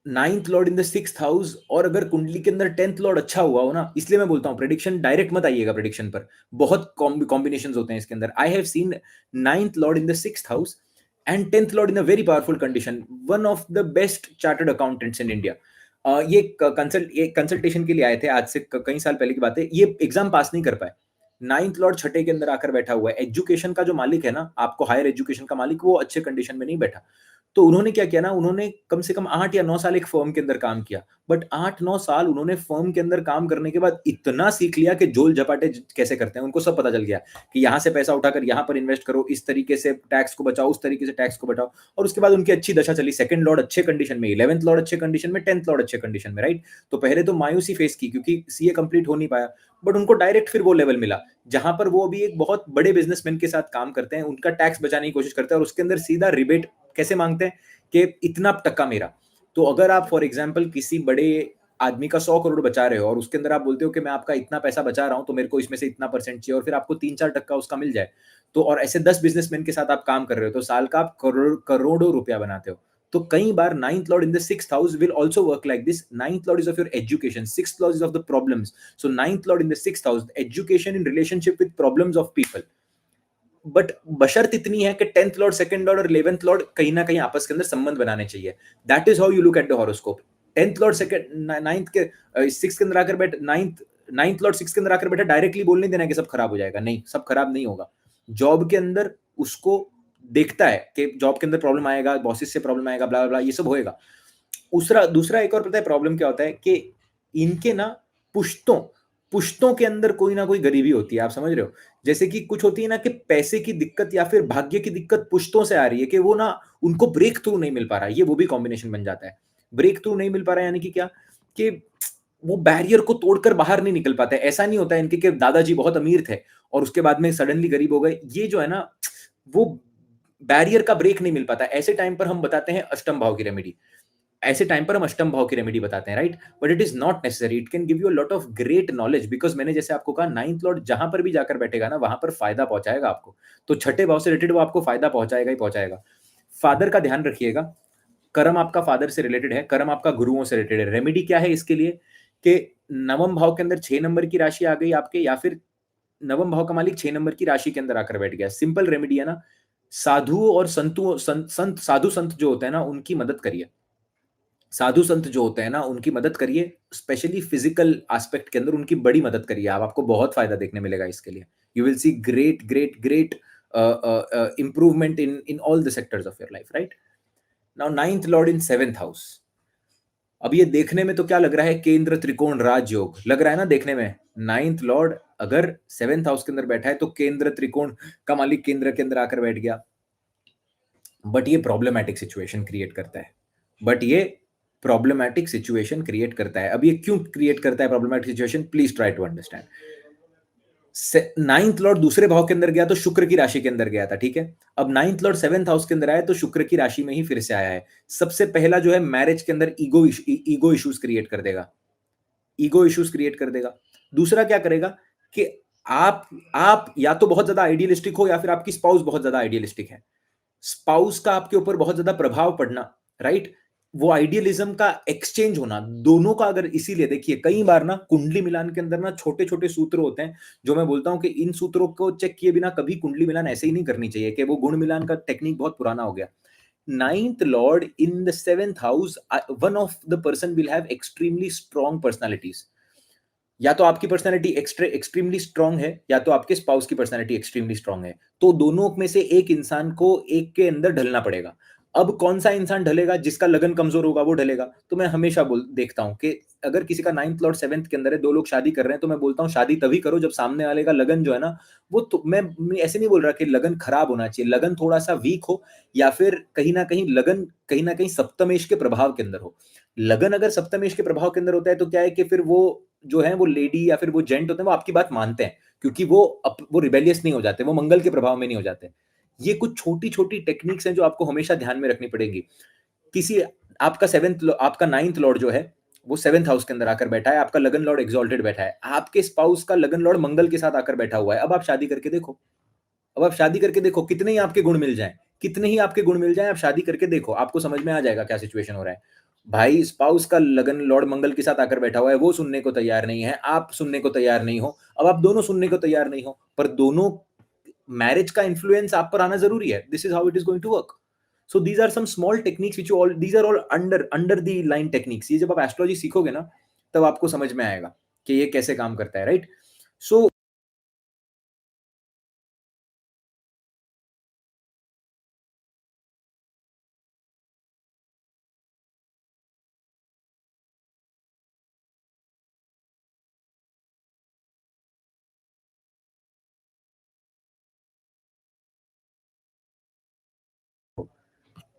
ninth lord in the sixth house, और अगर कुंडली के अंदर tenth Lord अच्छा हुआ हो ना, इसलिए मैं बोलता हूं प्रेडिक्शन डायरेक्ट मत आइएगा प्रेडिक्शन पर, बहुत कॉम्बिनेशंस होते हैं इसके अंदर। I have seen ninth lord in the sixth house and tenth Lord in a very powerful condition, one of the best chartered accountants in India. ये कंसल्टेशन के लिए आए थे, आज से कई साल पहले की बात है, ये एग्जाम पास नहीं कर पाए। नाइन्थ लॉर्ड छठे के अंदर आकर बैठा हुआ है, एजुकेशन का जो मालिक है ना, आपको हायर एजुकेशन का मालिक, वो अच्छे कंडीशन में नहीं बैठा। तो उन्होंने क्या किया ना, उन्होंने कम से कम 8 या 9 साल एक फर्म के अंदर काम किया, बट 8-9 साल उन्होंने फर्म के अंदर काम करने के बाद इतना सीख लिया कि झोल झपाटे कैसे करते हैं, उनको सब पता चल गया कि यहाँ से पैसा उठाकर यहाँ पर इन्वेस्ट करो, इस तरीके से टैक्स को बचाओ, उस तरीके से टैक्स को बचाओ, और उसके बाद उनकी अच्छी दशा चली। सेकंड लॉर्ड अच्छे कंडीशन में, 11th लॉर्ड अच्छे कंडीशन में, 10th लॉर्ड अच्छे कंडीशन में, राइट? तो पहले तो मायूसी फेस की क्योंकि सीए कंप्लीट हो नहीं पाया, बट उनको डायरेक्ट फिर वो लेवल मिला जहां पर वो अभी एक बहुत बड़े बिजनेसमैन के साथ काम करते हैं, उनका टैक्स बचाने की कोशिश करते हैं, और उसके अंदर सीधा रिबेट कैसे मांगते हैं कि इतना टक्का मेरा। तो अगर आप फॉर एग्जांपल किसी बड़े आदमी का 100 करोड़ बचा रहे हो, और उसके अंदर आप बोलते हो कि मैं आपका इतना पैसा बचा रहा हूं, तो मेरे को इसमें से इतना परसेंट चाहिए, और फिर आपको 3-4% उसका मिल जाए, तो और ऐसे 10 बिजनेसमैन के साथ आप काम कर रहे हो, तो साल का आप करोड़ों रुपया बनाते हो। तो कई बार ninth lord in the sixth house will also work like this. Ninth lord is of your education, sixth lord is of the problems. So ninth lord in the sixth house, education in relationship with problems of people. But बशर्त इतनी है कि 10th Lord, second Lord और 11th Lord कहीं ना कहीं आपस के अंदर संबंध बनाने चाहिए। That is how you look at the horoscope. 10th Lord second ninth के सिक्स के अंदर आकर बैठ, नाइन्थ लॉर्ड सिक्स के अंदर आकर बैठा, डायरेक्टली बोल नहीं देना कि सब खराब हो जाएगा, नहीं, सब खराब नहीं होगा। जॉब के अंदर उसको देखता है कि जॉब के अंदर प्रॉब्लम आएगा, बॉसेस से प्रॉब्लम आएगा, ब्ला ब्ला, ये सब होएगा। दूसरा दूसरा एक और पता है प्रॉब्लम क्या होता है कि इनके ना पुश्तों पुश्तों के अंदर कोई ना कोई गरीबी होती है, आप समझ रहे हो? जैसे कि कुछ होती है ना कि पैसे की दिक्कत या फिर भाग्य की दिक्कत पुश्तों से आ रही है, कि वो ना उनको ब्रेक थ्रू नहीं मिल पा रहा है, ये वो भी कॉम्बिनेशन बन जाता है। ब्रेक थ्रू नहीं मिल पा रहा है यानी कि क्या, कि वो बैरियर को तोड़कर बाहर नहीं निकल पाते। ऐसा नहीं होता है इनके कि दादाजी बहुत अमीर थे और उसके बाद में सडनली गरीब हो गए, ये जो है ना, वो बैरियर का ब्रेक नहीं मिल पाता। ऐसे टाइम पर हम बताते हैं अष्टम भाव की रेमेडी, ऐसे टाइम पर हम अष्टम भाव की रेमेडी बताते हैं, right? But it is not necessary, it can give you a lot of great knowledge, because मैंने जैसे आपको कहा नाइन्थ लॉर्ड जहां पर भी जाकर बैठेगा ना, वहां पर फायदा पहुंचाएगा आपको। तो छठे भाव से रिलेटेड वो आपको फायदा पहुंचाएगा ही पहुंचाएगा। फादर का ध्यान रखिएगा, कर्म आपका फादर से रिलेटेड है, कर्म आपका गुरुओं से रिलेटेड है। रेमेडी क्या है इसके लिए, कि नवम भाव के अंदर 6 नंबर की राशि आ गई आपके, या फिर नवम भाव का मालिक 6 नंबर की राशि के अंदर आकर बैठ गया, सिंपल रेमेडी है ना, साधुओं और संत साधु संत जो होते हैं ना, उनकी मदद करिए। साधु संत जो होते हैं ना, उनकी मदद करिए, स्पेशली फिजिकल एस्पेक्ट के अंदर उनकी बड़ी मदद करिए आप, आपको बहुत फायदा देखने मिलेगा इसके लिए। You will C great great great improvement in all the sectors of your life, right? Now ninth lord in seventh house, अब ये देखने में तो क्या लग रहा है, केंद्र त्रिकोण राजयोग लग रहा है ना देखने में। नाइन्थ लॉर्ड अगर सेवेंथ हाउस के अंदर बैठा है तो केंद्र त्रिकोण का मालिक केंद्र के अंदर आकर बैठ गया। बट ये प्रॉब्लमैटिक सिचुएशन क्रिएट करता है। बट ये प्रॉब्लमैटिक सिचुएशन क्रिएट करता है। अब ये क्यों क्रिएट करता है problematic situation, please try to understand. Ninth lord दूसरे भाव के अंदर गया तो शुक्र की राशि के अंदर गया था, ठीक है। अब नाइन्थ लॉर्ड सेवेंथ हाउस के अंदर आया तो शुक्र की राशि में ही फिर से आया है। सबसे पहला जो है मैरिज के अंदर ईगो इश्यूज क्रिएट कर देगा। ईगो इश्यूज क्रिएट कर देगा। दूसरा क्या करेगा कि आप या तो बहुत ज्यादा आइडियलिस्टिक हो या फिर आपकी स्पाउस बहुत ज्यादा आइडियलिस्टिक है। स्पाउस का आपके ऊपर बहुत ज्यादा प्रभाव पड़ना, राइट, वो आइडियलिज्म का एक्सचेंज होना दोनों का। अगर इसीलिए देखिए कई बार ना कुंडली मिलान के अंदर ना छोटे छोटे सूत्र होते हैं जो मैं बोलता हूं कि इन सूत्रों को चेक किए बिना कभी कुंडली मिलान ऐसे ही नहीं करनी चाहिए, कि वो गुण मिलान का टेक्निक बहुत पुराना हो गया। Ninth lord in the seventh house, one of the person will have extremely strong personalities. या तो आपकी पर्सनालिटी एक्सट्रीमली स्ट्रांग है या तो आपके स्पाउस की पर्सनालिटी एक्सट्रीमली स्ट्रांग है, तो दोनों में से एक इंसान को एक के अंदर ढलना पड़ेगा। अब कौन सा इंसान ढलेगा, जिसका लगन कमजोर होगा वो ढलेगा। तो मैं हमेशा देखता हूं कि अगर किसी का नाइन्थ लॉर्ड सेवेंथ के अंदर है, दो लोग शादी कर रहे हैं, तो मैं बोलता हूं शादी तभी करो जब सामने वाले का लगन जो है ना, वो तो मैं ऐसे नहीं बोल रहा कि लगन खराब होना चाहिए, लगन थोड़ा सा वीक हो या फिर कहीं ना कहीं लगन कहीं ना कहीं सप्तमेश के प्रभाव के अंदर हो। लगन अगर सप्तमेश के प्रभाव के अंदर होता है तो क्या है कि फिर वो जो है वो लेडी या फिर वो जेंट होते हैं वो आपकी बात मानते हैं, क्योंकि वो रिबेलियस नहीं हो जाते, वो मंगल के प्रभाव में नहीं हो जाते। ये कुछ छोटी छोटी टेक्निक्स हैं जो आपको हमेशा ध्यान में रखनी पड़ेगी। किसी आपका नाइन्थ लॉर्ड जो है वो सेवेंथ हाउस के अंदर आकर बैठा है, आपका लगन लॉर्ड एक्सॉल्टेड बैठा है, आपके स्पाउस का लगन लॉर्ड मंगल के साथ आकर बैठा हुआ है। अब आप शादी करके देखो, अब आप शादी करके देखो कितने ही आपके गुण मिल जाएं, कितने ही आपके गुण मिल जाएं, आप शादी करके देखो, आपको समझ में आ जाएगा क्या सिचुएशन हो रहा है। भाई स्पाउस का लगन लॉर्ड मंगल के साथ आकर बैठा हुआ है, वो सुनने को तैयार नहीं है, आप सुनने को तैयार नहीं हो। अब आप दोनों सुनने को तैयार नहीं हो, पर दोनों मैरिज का इन्फ्लुएंस आप पर आना जरूरी है। This is how it is going to work. So these are some small techniques which all these are all under the line techniques. ये जब आप एस्ट्रोलॉजी सीखोगे ना तब आपको समझ में आएगा कि ये कैसे काम करता है, राइट। सो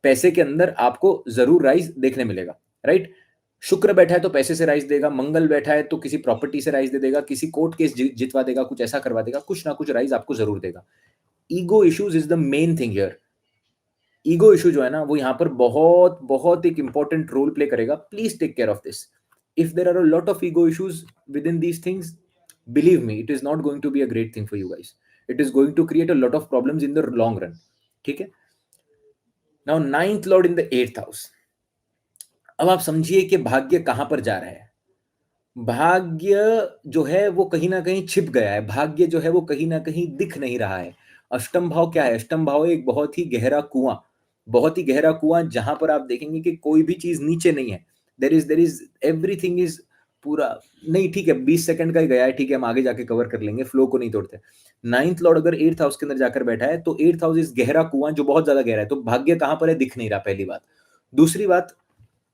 पैसे के अंदर आपको जरूर राइज देखने मिलेगा, राइट। शुक्र बैठा है तो पैसे से राइज देगा, मंगल बैठा है तो किसी प्रॉपर्टी से राइज दे देगा, किसी कोर्ट केस जितवा देगा, कुछ ऐसा करवा देगा, कुछ ना कुछ राइज आपको जरूर देगा। Ego issues is the main thing here. Ego issue जो है ना वो यहाँ पर बहुत बहुत एक इंपॉर्टेंट रोल प्ले करेगा। Please take care of this. If there are a lot of ego issues within these things, believe me it is not going to be a great thing for you guys. It is going to create a lot of problems in the long run, ठीक है। Now ninth lord in the eighth house. अब आप समझिए कि भाग्य कहां पर जा रहा है। भाग्य जो है वो कहीं ना कहीं छिप गया है, भाग्य जो है वो कहीं ना कहीं दिख नहीं रहा है। अष्टम भाव क्या है, अष्टम भाव एक बहुत ही गहरा कुआं, बहुत ही गहरा कुआं, जहां पर आप देखेंगे कि कोई भी चीज नीचे नहीं है। देर इज एवरीथिंग इज पूरा। नहीं ठीक है, 20 सेकंड का ही गया है, ठीक है, हम आगे जाके कवर कर लेंगे, फ्लो को नहीं तोड़ते। नाइन्थ लॉर्ड अगर एट्थ हाउस के अंदर जाकर बैठा है तो एट्थ हाउस इज गहरा कुआं जो बहुत ज्यादा गहरा है, तो भाग्य कहां पर है दिख नहीं रहा, पहली बात। दूसरी बात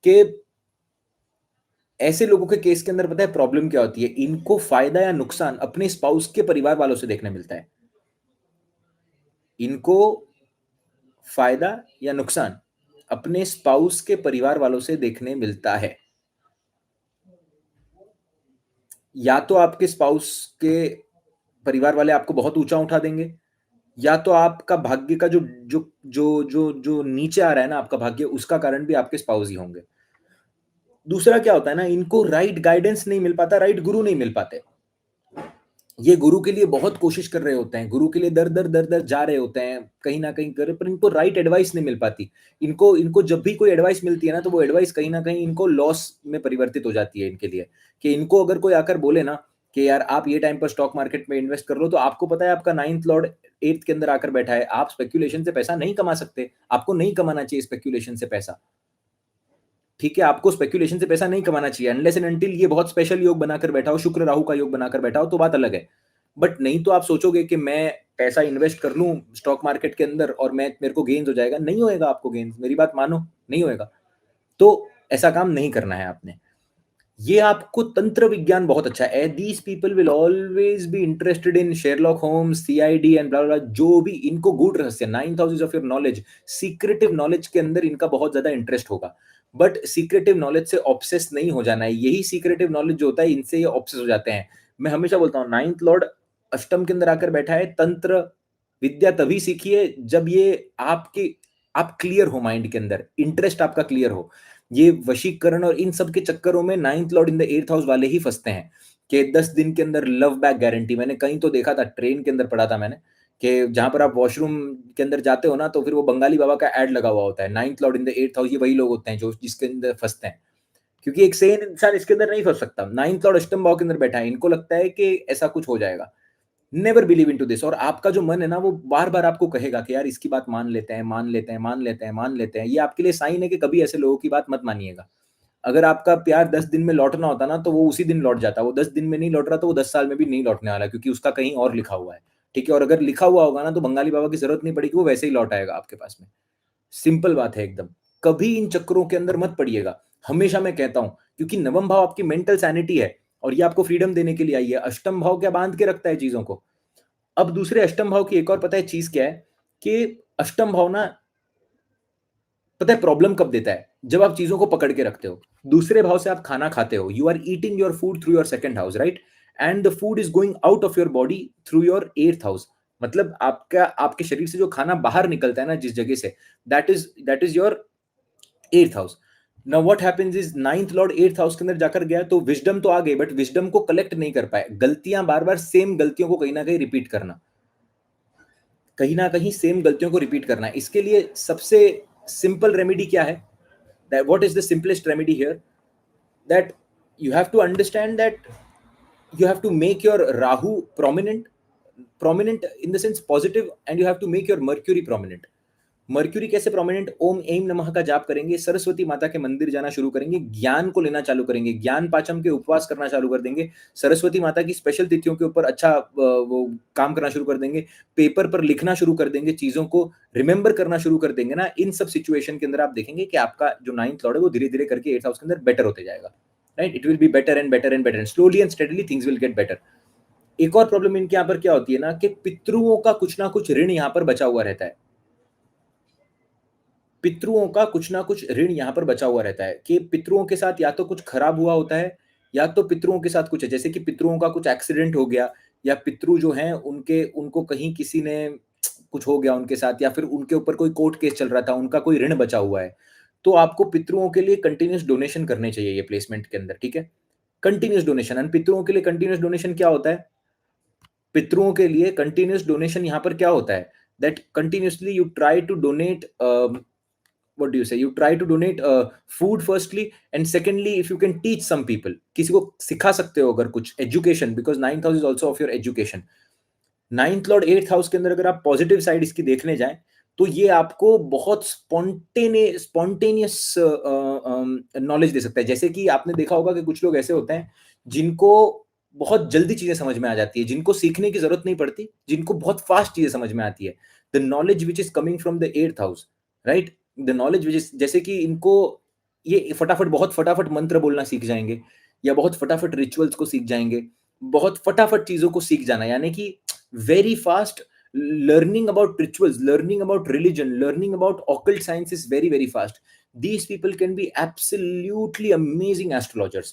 कि ऐसे लोगों के केस के अंदर पता है प्रॉब्लम क्या होती है, इनको फायदा या नुकसान अपने स्पाउस के परिवार वालों से देखने मिलता है। इनको फायदा या नुकसान अपने स्पाउस के परिवार वालों से देखने मिलता है। या तो आपके स्पाउस के परिवार वाले आपको बहुत ऊंचा उठा देंगे, या तो आपका भाग्य का जो जो जो जो जो नीचे आ रहा है ना आपका भाग्य, उसका कारण भी आपके स्पाउस ही होंगे। दूसरा क्या होता है ना, इनको राइट गाइडेंस नहीं मिल पाता, राइट गुरु नहीं मिल पाते। ये गुरु के लिए बहुत कोशिश कर रहे होते हैं, गुरु के लिए दर दर दर दर जा रहे होते हैं, कहीं ना कहीं कर, पर इनको राइट एडवाइस नहीं मिल पाती। इनको इनको जब भी कोई एडवाइस मिलती है ना तो वो एडवाइस कहीं ना कहीं इनको लॉस में परिवर्तित हो जाती है इनके लिए। कि इनको अगर कोई आकर बोले ना कि यार आप ये टाइम पर स्टॉक मार्केट में इन्वेस्ट कर लो, तो आपको पता है आपका नाइन्थ लॉर्ड एट्थ के अंदर आकर बैठा है, आप स्पेक्यूलेशन से पैसा नहीं कमा सकते, आपको नहीं कमाना चाहिए स्पेक्यूलेशन से पैसा। ठीक है, आपको स्पेक्यूलेशन से पैसा नहीं कमाना चाहिए अनलेस एंड अनटिल ये बहुत स्पेशल योग बनाकर बैठा हो, शुक्र राहु का योग बनाकर बैठा हो, तो बात अलग है। बट नहीं तो आप सोचोगे कि मैं पैसा इन्वेस्ट कर लूं स्टॉक मार्केट के अंदर और मैं मेरे को गेन्स हो जाएगा, नहीं होएगा आपको गेन्स, मेरी बात मानो, नहीं होएगा। तो ऐसा काम नहीं करना है आपने। ये आपको तंत्र विज्ञान बहुत अच्छा है। These people will always be interested in Sherlock Holmes, CID and blah blah, जो भी इनको गूढ़ रहस्य, 9000 of your knowledge, secretive knowledge के अंदर इनका बहुत ज्यादा इंटरेस्ट होगा। बट सीक्रेटिव नॉलेज से ऑब्सेस नहीं हो जाना है। यही सीक्रेटिव नॉलेज जो होता है, इनसे ये ऑब्सेस हो जाते हैं। मैं हमेशा बोलता हूँ, नाइन्थ लॉर्ड अष्टम के अंदर आकर बैठा है। तंत्र विद्या तभी सीखिए जब ये आपके, आप क्लियर हो, माइंड के अंदर इंटरेस्ट आपका क्लियर हो। ये वशीकरण और इन सब के चक्करों में ninth lord in the eighth house वाले ही फंसते हैं कि 10 दिन के अंदर लव बैक गारंटी। मैंने कहीं तो देखा था, ट्रेन के अंदर पढ़ा था मैंने, कि जहां पर आप वॉशरूम के अंदर जाते हो ना, तो फिर वो बंगाली बाबा का एड लगा हुआ होता है, ninth lord in the eighth house. ये वही लोग होते हैं जो जिसके अंदर फंसते हैं, क्योंकि एक सेन इंसान इसके अंदर नहीं फंस सकता। नाइन्थ लॉर्ड अष्टम भाव के अंदर बैठा है, इनको लगता है कि ऐसा कुछ हो जाएगा। Never believe into this. और आपका जो मन है ना, वो बार बार आपको कहेगा कि यार इसकी बात मान लेते हैं, मान लेते हैं, मान लेते हैं, मान लेते हैं। ये आपके लिए साइन है कि कभी ऐसे लोगों की बात मत मानिएगा। अगर आपका प्यार 10 दिन में लौटना होता ना, तो वो उसी दिन लौट जाता। वो 10 दिन में नहीं लौट रहा, तो वो 10 साल में भी नहीं लौटने वाला, क्योंकि उसका कहीं और लिखा हुआ है। ठीक है, और अगर लिखा हुआ होगा ना, तो बंगाली बाबा की जरूरत नहीं पड़ेगी, वो वैसे ही लौट आएगा आपके पास में। सिंपल बात है एकदम। कभी इन चक्करों के अंदर मत पड़िएगा, हमेशा मैं कहता हूं, क्योंकि नवम भाव आपकी मेंटल सैनिटी है, और ये आपको फ्रीडम देने के लिए आई है। अष्टम भाव क्या बांध के रखता है चीजों को। अब दूसरे अष्टम भाव की एक और पता है चीज क्या है, कि अष्टम भाव ना, पता है प्रॉब्लम कब देता है? जब आप चीजों को पकड़ के रखते हो। दूसरे भाव से आप खाना खाते हो, you are eating your food through your second house, right? And the food is going out of your body through your eighth house. मतलब आपका, आपके शरीर से जो खाना बाहर निकलता है ना, जिस जगह से, that is your eighth house. Now what happens is, ninth Lord eighth house के अंदर जाकर गया, तो विजडम तो आ गई, बट विजडम को कलेक्ट नहीं कर पाए। गलतियां बार बार, सेम गलतियों को कहीं ना कहीं रिपीट करना, कहीं ना कहीं सेम गलतियों को रिपीट करना है। इसके लिए सबसे सिंपल रेमेडी क्या है? That what is the simplest remedy here? That you have to understand that you have to make your Rahu prominent in the sense positive, and you have to make your Mercury prominent. Mercury कैसे prominent? ओम M नमः का जाप करेंगे, सरस्वती माता के मंदिर जाना शुरू करेंगे, ज्ञान को लेना चालू करेंगे, ज्ञान पाचम के उपवास करना चालू कर देंगे, सरस्वती माता की स्पेशल तिथियों के ऊपर अच्छा वो काम करना शुरू कर देंगे, पेपर पर लिखना शुरू कर देंगे, चीजों को रिमेंबर करना शुरू कर देंगे ना। इन सब सिचुएशन के अंदर आप देखेंगे कि आपका जो नाइन्थ लॉर्ड है, वो धीरे धीरे करके एट्थ हाउस के अंदर बेटर होते जाएगा, right? It will be better and better and better and slowly and steadily things will get better. एक और प्रॉब्लम इनके यहाँ पर क्या होती है ना, कि पितरुओं का कुछ ना कुछ ऋण यहाँ पर बचा हुआ रहता है। पितरुओं का कुछ ना कुछ ऋण यहाँ पर बचा हुआ रहता है, कि पितरुओं के साथ या तो कुछ खराब हुआ होता है, या तो पितरुओं के साथ कुछ है, जैसे कि पितरुओं का कुछ एक्सीडेंट हो गया, या पितरु जो हैं उनके, उनको कहीं किसी ने कुछ हो गया उनके साथ, या फिर उनके ऊपर कोई कोर्ट केस चल रहा था, उनका कोई ऋण बचा हुआ है। तो आपको पितरुओं के लिए कंटिन्यूस डोनेशन करने चाहिए ये प्लेसमेंट के अंदर, ठीक है? Continuous donation. एंड पितरुओं के लिए कंटिन्यूस डोनेशन क्या होता है? पितरुओं के लिए कंटिन्यूस डोनेशन यहाँ पर क्या होता है? That continuously you try to donate, what do you say, you try to donate food firstly, and secondly if you can teach some people, किसी को सिखा सकते हो अगर कुछ education, because ninth house is also of your education. Ninth Lord eighth house के अंदर अगर आप पॉजिटिव साइड इसकी देखने जाएं, तो ये आपको बहुत स्पॉन्टेनियस नॉलेज दे सकता है। जैसे कि आपने देखा होगा कि कुछ लोग ऐसे होते हैं जिनको बहुत जल्दी चीजें समझ में आ जाती है, जिनको सीखने की जरूरत नहीं पड़ती, जिनको बहुत फास्ट चीजें समझ में आती है। The knowledge which is coming from the eighth house, right? The knowledge which is, जैसे कि इनको ये फटाफट, बहुत फटाफट मंत्र बोलना सीख जाएंगे, या बहुत फटाफट रिचुअल्स को सीख जाएंगे, बहुत फटाफट चीजों को सीख जाना, यानी कि very fast. Learning about rituals, learning about religion, learning about occult science is very very fast. These people can be absolutely amazing astrologers,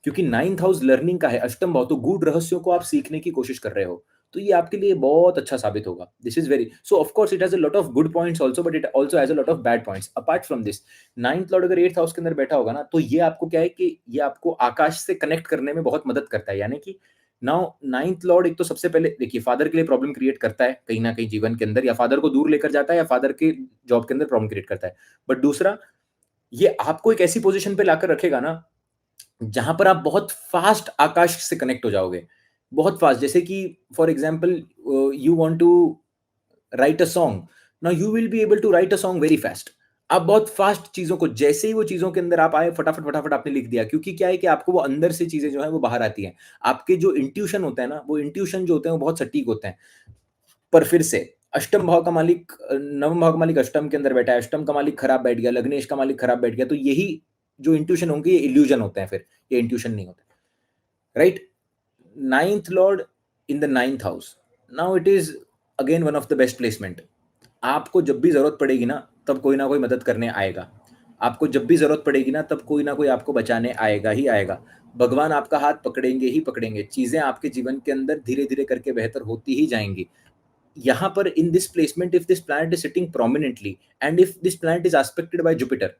क्योंकि नाइन्थ हाउस लर्निंग का है, अष्टम भाव, तो गूढ़ रहस्यों को आप सीखने की कोशिश कर रहे हो, तो ये आपके लिए बहुत अच्छा साबित होगा। This is very, so of course it has a lot of good points also, but it also has a lot of bad points. Apart from this, ninth lord अगर एट्थ हाउस के अंदर बैठा होगा ना, तो ये आपको क्या है कि ये आपको आकाश से कनेक्ट करने में बहुत मदद करता है। यानी कि नाउ नाइन्थ लॉर्ड, एक तो सबसे पहले देखिए, फादर के लिए प्रॉब्लम क्रिएट करता है कहीं ना कहीं जीवन के अंदर, या फादर को दूर लेकर जाता है, या फादर के जॉब के अंदर प्रॉब्लम क्रिएट करता है। बट दूसरा, ये आपको एक ऐसी पोजीशन पे लाकर रखेगा ना, जहां पर आप बहुत फास्ट आकाश से कनेक्ट हो जाओगे, बहुत फास्ट। जैसे कि for example, you want to write a song, now you will be able to write a song very fast. आप बहुत फास्ट चीजों को, जैसे ही वो चीजों के अंदर आप आए, फटाफट फटाफट आपने लिख दिया, क्योंकि क्या है कि आपको वो अंदर से चीजें जो है वो बाहर आती हैं। आपके जो इंट्यूशन होता है ना, वो इंट्यूशन जो होते हैं वो बहुत सटीक होते हैं। पर फिर से, अष्टम भाव का मालिक, नवम भाव का मालिक अष्टम के अंदर बैठा है, अष्टम का मालिक खराब बैठ गया, लग्नेश का मालिक खराब बैठ गया, तो यही जो इंट्यूशन होंगे ये इल्यूजन होते हैं, फिर ये इंट्यूशन नहीं होते, right? Ninth lord in the ninth house, now it is again one of the best placement. आपको जब भी जरूरत पड़ेगी ना, तब कोई ना कोई मदद करने आएगा। आपको जब भी जरूरत पड़ेगी ना, तब कोई ना कोई आपको बचाने आएगा ही आएगा। भगवान आपका हाथ पकड़ेंगे ही पकड़ेंगे। चीजें आपके जीवन के अंदर धीरे धीरे करके बेहतर होती ही जाएंगी। यहाँ पर in this placement, if this planet is sitting prominently and if this planet is expected bye Jupiter,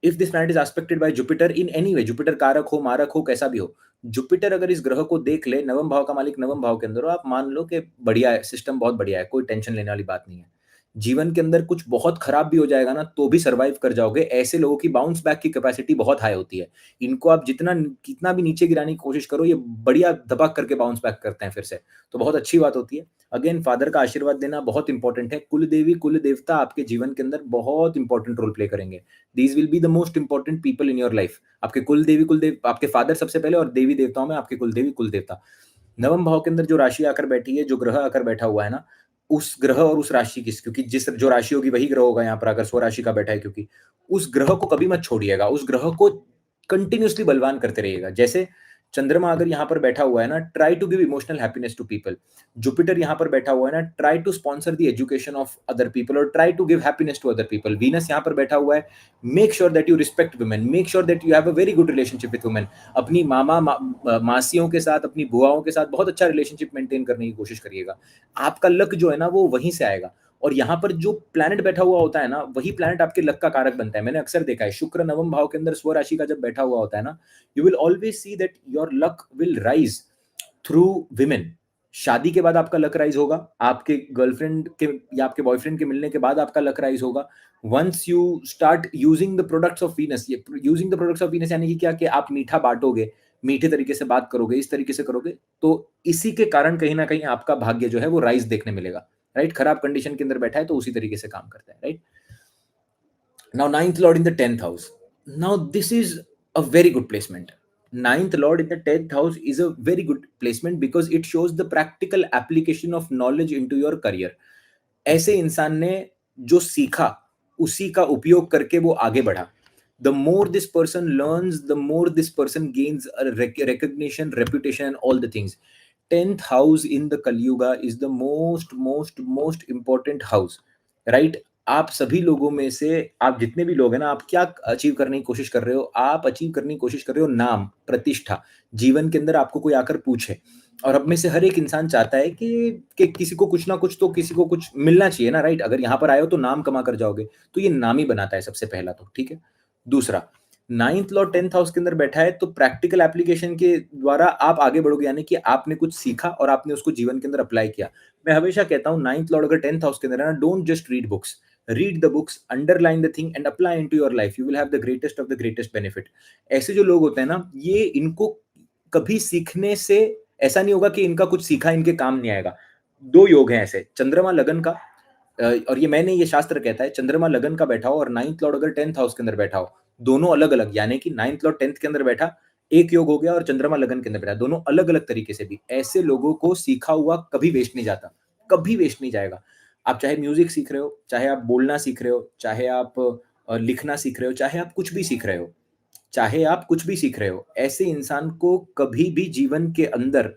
if this planet is expected bye Jupiter in any way, Jupiter कारक हो मारक हो कैसा भी हो, जुपिटर अगर इस ग्रह को देख ले, नवम भाव का मालिक नवम भाव के अंदर हो, आप मान लो कि बढ़िया है, सिस्टम बहुत बढ़िया है, कोई टेंशन लेने वाली बात नहीं है। जीवन के अंदर कुछ बहुत खराब भी हो जाएगा ना, तो भी सर्वाइव कर जाओगे। ऐसे लोगों की बाउंस बैक की कैपेसिटी बहुत हाई होती है। इनको आप जितना कितना भी नीचे गिराने की कोशिश करो, ये बढ़िया दबा करके बाउंस बैक करते हैं फिर से। तो बहुत अच्छी बात होती है। अगेन फादर का आशीर्वाद देना बहुत इंपॉर्टेंट है। कुल देवी कुल देवता आपके जीवन के अंदर बहुत इंपॉर्टेंट रोल प्ले करेंगे। These will be the most important people in your life. आपके कुल देवी कुल देव, आपके फादर सबसे पहले, और देवी देवताओं में आपके कुल देवी कुल देवता। नवम भाव के अंदर जो राशि आकर बैठी है, जो ग्रह आकर बैठा हुआ है ना, उस ग्रह और उस राशि की, क्योंकि जिस जो राशि होगी वही ग्रह होगा यहाँ पर, अगर स्वराशि का बैठा है, क्योंकि उस ग्रह को कभी मत छोड़िएगा। उस ग्रह को कंटिन्यूअसली बलवान करते रहिएगा। जैसे चंद्रमा अगर यहाँ पर बैठा हुआ है ना, try to give emotional happiness to people. Jupiter यहाँ पर बैठा हुआ है ना, try to sponsor the education of other people और try to give happiness to other people. Venus यहाँ पर बैठा हुआ है, make sure that you respect women, make sure that you have a very good relationship with women. अपनी मासियों के साथ, अपनी बुआओं के साथ बहुत अच्छा रिलेशनशिप मेंटेन करने की कोशिश करिएगा। आपका लक जो है ना, वो वहीं से आएगा। और यहाँ पर जो प्लैनेट बैठा हुआ होता है ना, वही प्लैनेट आपके लक का कारक बनता है। मैंने अक्सर देखा है, शुक्र नवम भाव के अंदर स्व राशि का जब बैठा हुआ होता है ना, you will always see that your luck will rise through women। शादी के बाद आपका लक राइज होगा, आपके गर्लफ्रेंड के या आपके बॉयफ्रेंड के मिलने के बाद आपका लक राइज होगा। Once you start using the products of Venus, ये using the products of Venus यानी कि क्या, कि आप मीठा बांटोगे, मीठे तरीके से बात करोगे, इस तरीके से करोगे, तो इसी के कारण कहीं ना कहीं आपका भाग्य जो है वो राइज देखने मिलेगा, राइट? खराब कंडीशन के अंदर बैठा है तो उसी तरीके से काम करता है, right? Now, ninth lord in the 10th house. Now, this is a very good placement. Ninth lord in the 10th house is a very good placement because it shows the practical application of knowledge into your career. ऐसे इंसान ने जो सीखा, उसी का उपयोग करके वो आगे बढ़ा। The more this person learns, the more this person gains a recognition, reputation, and all the things. 10th house in the Kali Yuga is the most important house, right? आप सभी लोगों में से, आप जितने भी लोग हैं ना, आप क्या अचीव करने की कोशिश कर रहे हो? आप अचीव करने की कोशिश कर रहे हो नाम, प्रतिष्ठा। जीवन के अंदर आपको कोई आकर पूछे, और अब में से हर एक इंसान चाहता है कि किसी को कुछ ना कुछ, तो किसी को कुछ मिलना चाहिए ना, राइट? अगर यहाँ पर आए हो तो नाम कमा कर जाओगे, तो ये नाम ही बनाता है सबसे पहला तो, ठीक है? दूसरा, नाइन्थ लॉर्ड 10th हाउस के अंदर बैठा है, तो प्रैक्टिकल एप्लीकेशन के द्वारा आप आगे बढ़ोगे, यानी कि आपने कुछ सीखा और आपने उसको जीवन के अंदर अप्लाई किया। मैं हमेशा कहता हूँ, नाइन्थ लॉर्ड अगर 10th हाउस के अंदर है ना, don't just read books, read the books, underline the thing and apply into your life. You will have the greatest of the greatest benefit। ऐसे जो लोग होते हैं ना, ये इनको कभी सीखने से ऐसा नहीं होगा कि इनका कुछ सीखा इनके काम नहीं आएगा। दो योग हैं ऐसे, चंद्रमा लगन का, और ये मैंने, ये शास्त्र कहता है, चंद्रमा लगन का बैठा हो और नाइन्थ लॉर्ड अगर 10th हाउस के अंदर बैठा हो, दोनों अलग अलग, यानी कि नाइन्थ लॉर्ड 10th के अंदर बैठा, एक योग हो गया, और चंद्रमा लगन के अंदर बैठा, दोनों अलग अलग तरीके से भी। ऐसे लोगों को सीखा हुआ कभी वेस्ट नहीं जाता, कभी वेस्ट नहीं जाएगा। आप चाहे म्यूजिक सीख रहे हो, चाहे आप बोलना सीख रहे हो, चाहे आप लिखना सीख रहे हो, चाहे आप कुछ भी सीख रहे हो, चाहे आप कुछ भी सीख रहे हो, ऐसे इंसान को कभी भी जीवन के अंदर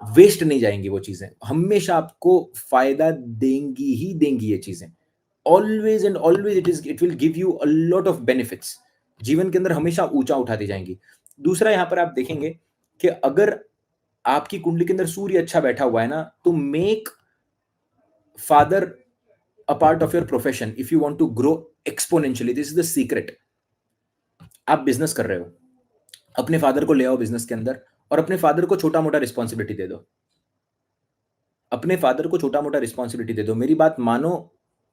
वेस्ट नहीं जाएंगी वो चीजें, हमेशा आपको फायदा देंगी ही देंगी ये चीजें। Always and always it will give you a lot of benefits, जीवन के अंदर हमेशा ऊंचा उठाती जाएंगी। दूसरा, यहां पर आप देखेंगे कि अगर आपकी कुंडली के अंदर सूर्य अच्छा बैठा हुआ है ना, तो make father a part of your profession if you want to grow exponentially। this is the secret। आप बिजनेस कर रहे हो, अपने फादर को ले आओ बिजनेस के अंदर, और अपने फादर को छोटा मोटा रिस्पॉन्सिबिलिटी दे दो, अपने फादर को छोटा मोटा रिस्पॉन्सिबिलिटी दे दो। मेरी बात मानो,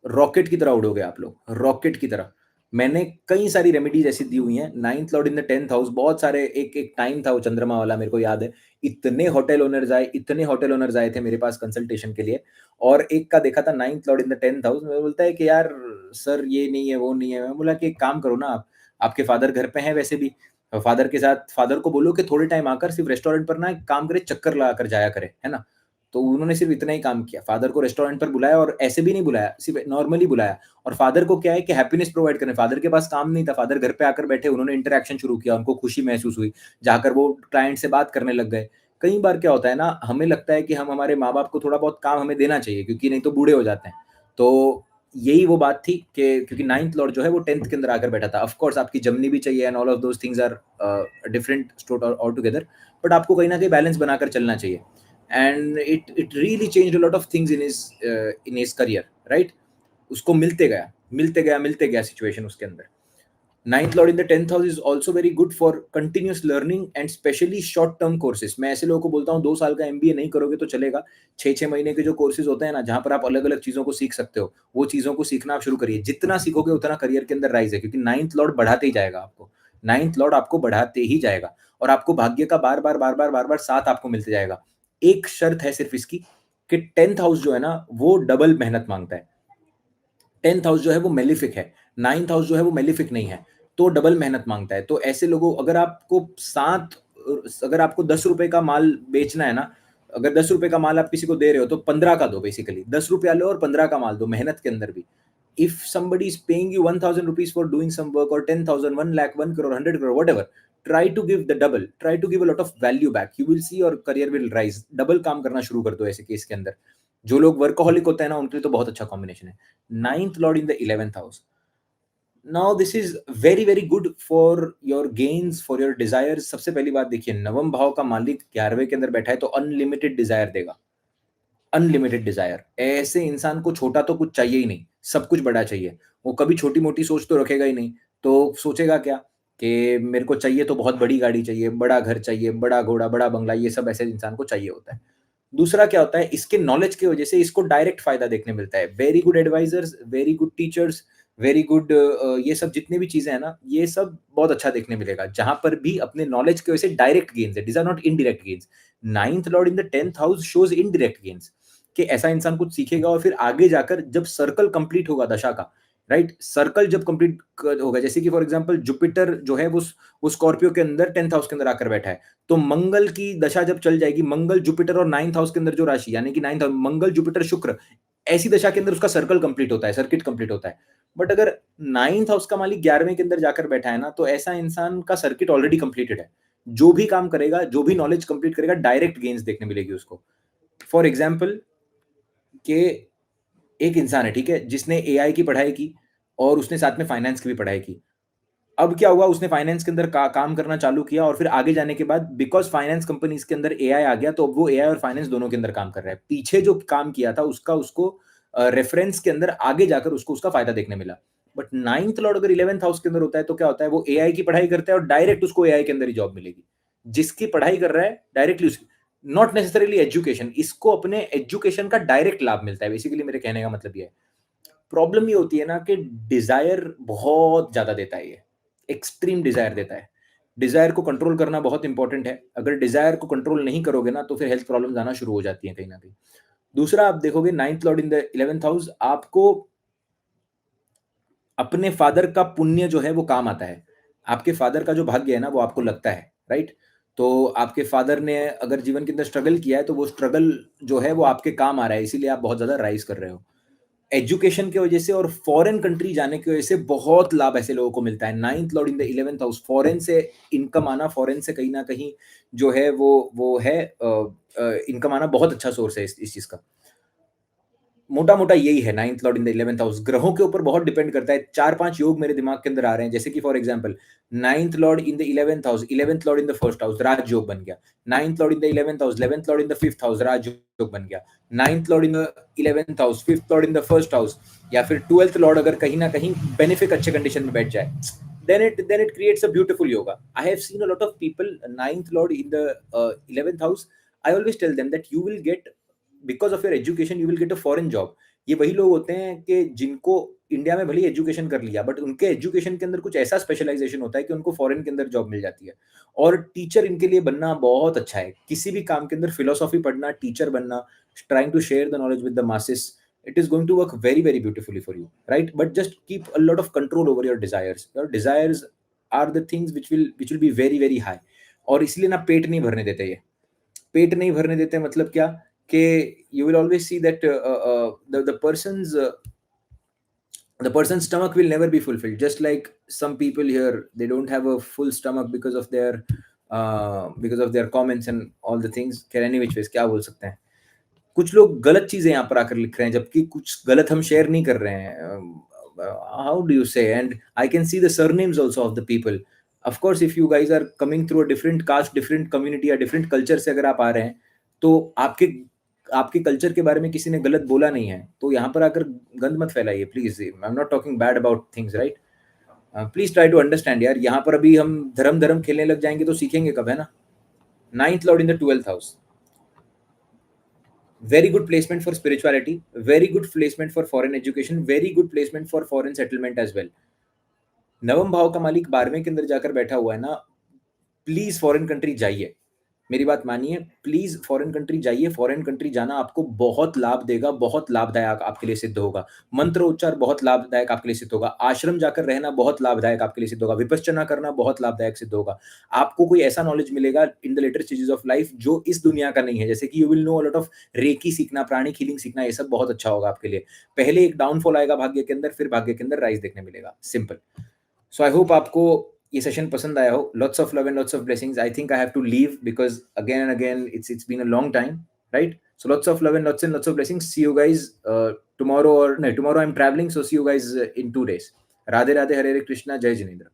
रॉकेट की तरह उड़ोगे आप लोग, रॉकेट की तरह। मैंने कई सारी रेमेडीज ऐसी दी हुई हैं। Ninth lord in the 10th house, बहुत सारे, एक एक टाइम था वो चंद्रमा वाला, मेरे को याद है, इतने होटल ओनर्स आए, इतने होटल ओनर्स आए थे मेरे पास कंसल्टेशन के लिए, और एक का देखा था ninth lord in the 10th house में, बोलता है कि यार सर ये नहीं है वो नहीं है। मैं बोला कि एक काम करो ना, आप, आपके फादर घर पे हैं वैसे भी, फादर के साथ, फादर को बोलो कि थोड़े टाइम आकर सिर्फ रेस्टोरेंट पर ना एक काम करे, चक्कर लगा कर जाया करे, है ना? तो उन्होंने सिर्फ इतना ही काम किया, फादर को रेस्टोरेंट पर बुलाया और ऐसे भी नहीं बुलाया, सिर्फ नॉर्मली बुलाया। और फादर को क्या है कि हैप्पीनेस प्रोवाइड करना, फादर के पास काम नहीं था, फादर घर पे आकर बैठे, उन्होंने इंटरैक्शन शुरू किया, उनको खुशी महसूस हुई, जाकर वो क्लाइंट से बात करने लग गए। कई बार क्या होता है ना, हमें लगता है कि हम हमारे माँ-बाप को थोड़ा बहुत काम हमें देना चाहिए क्योंकि नहीं तो बूढ़े हो जाते हैं। तो यही वो बात थी कि क्योंकि नाइन्थ लॉर्ड जो है वो 10th के अंदर आकर बैठा था। ऑफ कोर्स आपकी जमनी भी चाहिए and all of those things are different store all together, but आपको कहीं न कहीं बैलेंस बनाकर चलना चाहिए। And it really changed a lot of things in his career, right? उसको मिलते गया सिचुएशन उसके अंदर। Ninth lord in the 10th house is also very good for continuous learning and specially short term courses. मैं ऐसे लोगों को बोलता हूँ 2 साल का एमबीए नहीं करोगे तो चलेगा, 6-6 महीने के जो कोर्सेज होते हैं ना, जहाँ पर आप अलग अलग चीज़ों को सीख सकते हो, वो चीज़ों को सीखना आप शुरू करिए। जितना सीखोगे उतना करियर के अंदर राइज है, क्योंकि नाइन्थ लॉर्ड बढ़ाते ही जाएगा आपको, नाइन्थ लॉर्ड आपको बढ़ाते ही जाएगा और आपको भाग्य का बार बार साथ आपको मिलते जाएगा। एक शर्त है सिर्फ इसकी कि 10th हाउस जो है ना वो डबल मेहनत मांगता है। 10th हाउस जो है वो मेलिफिक है, 9th हाउस जो है वो मेलिफिक नहीं है, तो डबल मेहनत मांगता है। तो ऐसे लोगों, अगर आपको 10 रुपए का माल बेचना है ना, अगर 10 रुपए का माल आप किसी को दे रहे हो तो 15 का दो, बेसिकली 10 रुपया लो और 15 का माल दो, मेहनत के अंदर भी। If somebody is paying you 1000 rupees for doing some work, or 10,000, 1 lakh, 1 crore, 100 crore, whatever, try to give the double, try to give a lot of value back, you will see your career will rise। Double काम करना शुरू कर दो ऐसे case के अंदर। जो लोग वर्कोहॉलिक होते हैं ना, उनके लिए तो बहुत अच्छा कॉम्बिनेशन है। Ninth lord in the 11th house, now this is very very good for your gains, for your desires. सबसे पहली बात देखिए, नवम भाव का मालिक 11वें के अंदर बैठा है तो अनलिमिटेड डिजायर देगा, अनलिमिटेड डिजायर। ऐसे इंसान को छोटा तो कुछ चाहिए ही नहीं, सब कुछ बड़ा चाहिए। वो कभी छोटी मोटी सोच तो रखेगा ही नहीं। तो सोचेगा क्या कि मेरे को चाहिए तो बहुत बड़ी गाड़ी चाहिए, बड़ा घर चाहिए, बड़ा घोड़ा, बड़ा बंगला, ये सब ऐसे इंसान को चाहिए होता है। दूसरा क्या होता है, इसके नॉलेज की वजह से इसको डायरेक्ट फायदा देखने मिलता है। Very good advisers, very good teachers, very good, ये सब जितनी भी चीजें हैं ना, ये सब बहुत अच्छा देखने मिलेगा। जहां पर भी अपने नॉलेज की वजह से डायरेक्ट गेन्स है, this are not indirect gains. Ninth lord in the 10th house shows indirect gains, कि ऐसा इंसान कुछ सीखेगा और फिर आगे जाकर जब सर्कल कंप्लीट होगा दशा का, राइट, सर्कल जब कंप्लीट होगा, जैसे कि फॉर एग्जांपल जुपिटर जो है वो स्कॉर्पियो के अंदर 10th हाउस के अंदर आकर बैठा है, तो मंगल की दशा जब चल जाएगी, मंगल जुपिटर और 9th हाउस के अंदर जो राशि, यानी कि 9th मंगल जुपिटर शुक्र, ऐसी दशा के अंदर उसका सर्कल कंप्लीट होता है, सर्किट कंप्लीट होता है। बट अगर 9th हाउस का मालिक 11वें के अंदर जाकर बैठा है ना, तो ऐसा इंसान का सर्किट ऑलरेडी कंप्लीटेड है। जो भी काम करेगा, जो भी नॉलेज कंप्लीट करेगा, डायरेक्ट गेन्स देखने मिलेगी उसको। फॉर एग्जाम्पल कि एक इंसान है, ठीक है, जिसने एआई की पढ़ाई की और उसने साथ में फाइनेंस की भी पढ़ाई की। अब क्या हुआ, उसने फाइनेंस के अंदर काम करना चालू किया और फिर आगे जाने के बाद बिकॉज़ फाइनेंस कंपनीज़ के अंदर एआई आ गया, तो अब वो एआई और फाइनेंस दोनों के अंदर काम कर रहा है। पीछे जो काम किया था उसका उसको रेफरेंस के अंदर आगे जाकर उसको उसका फ़ायदा देखने मिला। बट 9th लॉर्ड अगर 11th हाउस के अंदर होता है तो क्या होता है, वो एआई की पढ़ाई करता है और डायरेक्ट उसको एआई के अंदर ही जॉब मिलेगी। जिसकी पढ़ाई कर रहा है डायरेक्टली उसकी, नॉट नेसेसरीली एजुकेशन, इसको अपने एजुकेशन का डायरेक्ट लाभ मिलता है। बेसिकली मेरे कहने का मतलब ये है। प्रॉब्लम ये होती है ना कि डिजायर बहुत ज्यादा देता है, ये एक्सट्रीम डिजायर देता है। डिजायर को कंट्रोल करना बहुत इंपॉर्टेंट है। अगर डिजायर को कंट्रोल नहीं करोगे ना, तो फिर हेल्थ प्रॉब्लम्स आना शुरू हो जाती हैं कहीं ना कहीं। दूसरा, आप देखोगे 9th lord in the 11th house, आपको अपने फादर का पुण्य जो है वो काम आता है। आपके फादर का जो भाग्य है ना, वो आपको लगता है, राइट? तो आपके फादर ने अगर जीवन के अंदर स्ट्रगल किया है, तो वो स्ट्रगल जो है वो आपके काम आ रहा है, इसीलिए आप बहुत ज्यादा राइज कर रहे हो। एजुकेशन की वजह से और फॉरेन कंट्री जाने की वजह से बहुत लाभ ऐसे लोगों को मिलता है। 9th lord in the 11th house, foreign से इनकम आना, फॉरेन से कहीं ना कहीं जो है वो है इनकम आना, बहुत अच्छा सोर्स है इस चीज का। मोटा मोटा यही है 9th lord in the 11th house. ग्रहों के ऊपर बहुत डिपेंड करता है। 4-5 योग मेरे दिमाग के अंदर आ रहे हैं, जैसे कि for example 9th lord in the 11th house, 11th lord in the first house, राज योग बन गया। 9th lord in the 11th house, 11th lord in the 5th house, राज योग बन गया। 9th lord in the 11th house, 5th lord in the first house, या फिर 12th लॉर्ड अगर कहीं ना कहीं बेनिफिक अच्छे कंडीशन में बैठ जाए, then it creates a beautiful yoga. I have seen a lot of people 9th lord in the 11th house. I always tell them that you will get, because of your education you will get a foreign job. ये वही लोग होते हैं कि जिनको India में भले ही education कर लिया, बट उनके एजुकेशन के अंदर कुछ ऐसा स्पेशलाइजेशन होता है कि उनको फॉरेन के अंदर जॉब मिल जाती है। और टीचर इनके लिए बनना बहुत अच्छा है। किसी भी काम के अंदर फिलोसॉफी पढ़ना, टीचर बनना, trying to share the knowledge with the masses, it is going to work very very beautifully for you, right? But just keep a lot of control over your desires. Your desires are the things which will be very very high। और इसलिए ना पेट नहीं भरने देते ये। पेट नहीं भरने देते मतलब क्या, you will always see that the person's stomach will never be fulfilled. Just like some people here, they don't have a full stomach because of their comments and all the things. Can any which ways, क्या बोल सकते हैं, कुछ लोग गलत चीजें यहाँ पर आकर लिख रहे हैं जबकि कुछ गलत हम शेयर नहीं कर रहे हैं. How do you say? And I can see the surnames also of the people. Of course, if you guys are coming through a different caste, different community या different culture से अगर आप आ रहे हैं, तो आपके आपके कल्चर के बारे में किसी ने गलत बोला नहीं है, तो यहाँ पर आकर गंद मत फैलाइए please. I am not talking bad about things, right? Please try to understand यार. यहाँ पर अभी हम धर्म धर्म खेलने लग जाएंगे तो सीखेंगे कब, है ना? 9th lord in the 12th house. Very good placement for spirituality, very good placement for foreign education, very good placement for foreign settlement as well. नवम भाव का मालिक 12वें के अंदर जाकर बैठा हुआ है ना. प्लीज फॉरेन कंट्री जाइए, मेरी बात मानिए. प्लीज फॉरेन कंट्री जाइए. फॉरेन कंट्री जाना आपको बहुत लाभ देगा, बहुत लाभदायक आपके लिए सिद्ध होगा. मंत्र उच्चार बहुत लाभदायक आपके लिए सिद्ध होगा. आश्रम जाकर रहना बहुत लाभदायक आपके लिए सिद्ध होगा. विपश्चना करना बहुत लाभदायक सिद्ध होगा. आपको कोई ऐसा नॉलेज मिलेगा in the later stages of life जो इस दुनिया का नहीं है. जैसे कि you will know a lot of reiki सीखना, प्राणिक हीलिंग सीखना, ये सब बहुत अच्छा होगा आपके लिए. पहले एक डाउनफॉल आएगा भाग्य के अंदर, फिर भाग्य के अंदर राइज देखने मिलेगा. सिंपल. सो आई होप आपको ये सेशन पसंद आया हो. Lots of love and lots of blessings. I think I have to leave because again and again it's been a long time, right? So lots of love and lots of blessings. See you guys tomorrow, or no, tomorrow I'm traveling, so see you guys in 2 days. Radhe Radhe, Hare Hare Krishna, Jai Jinendra.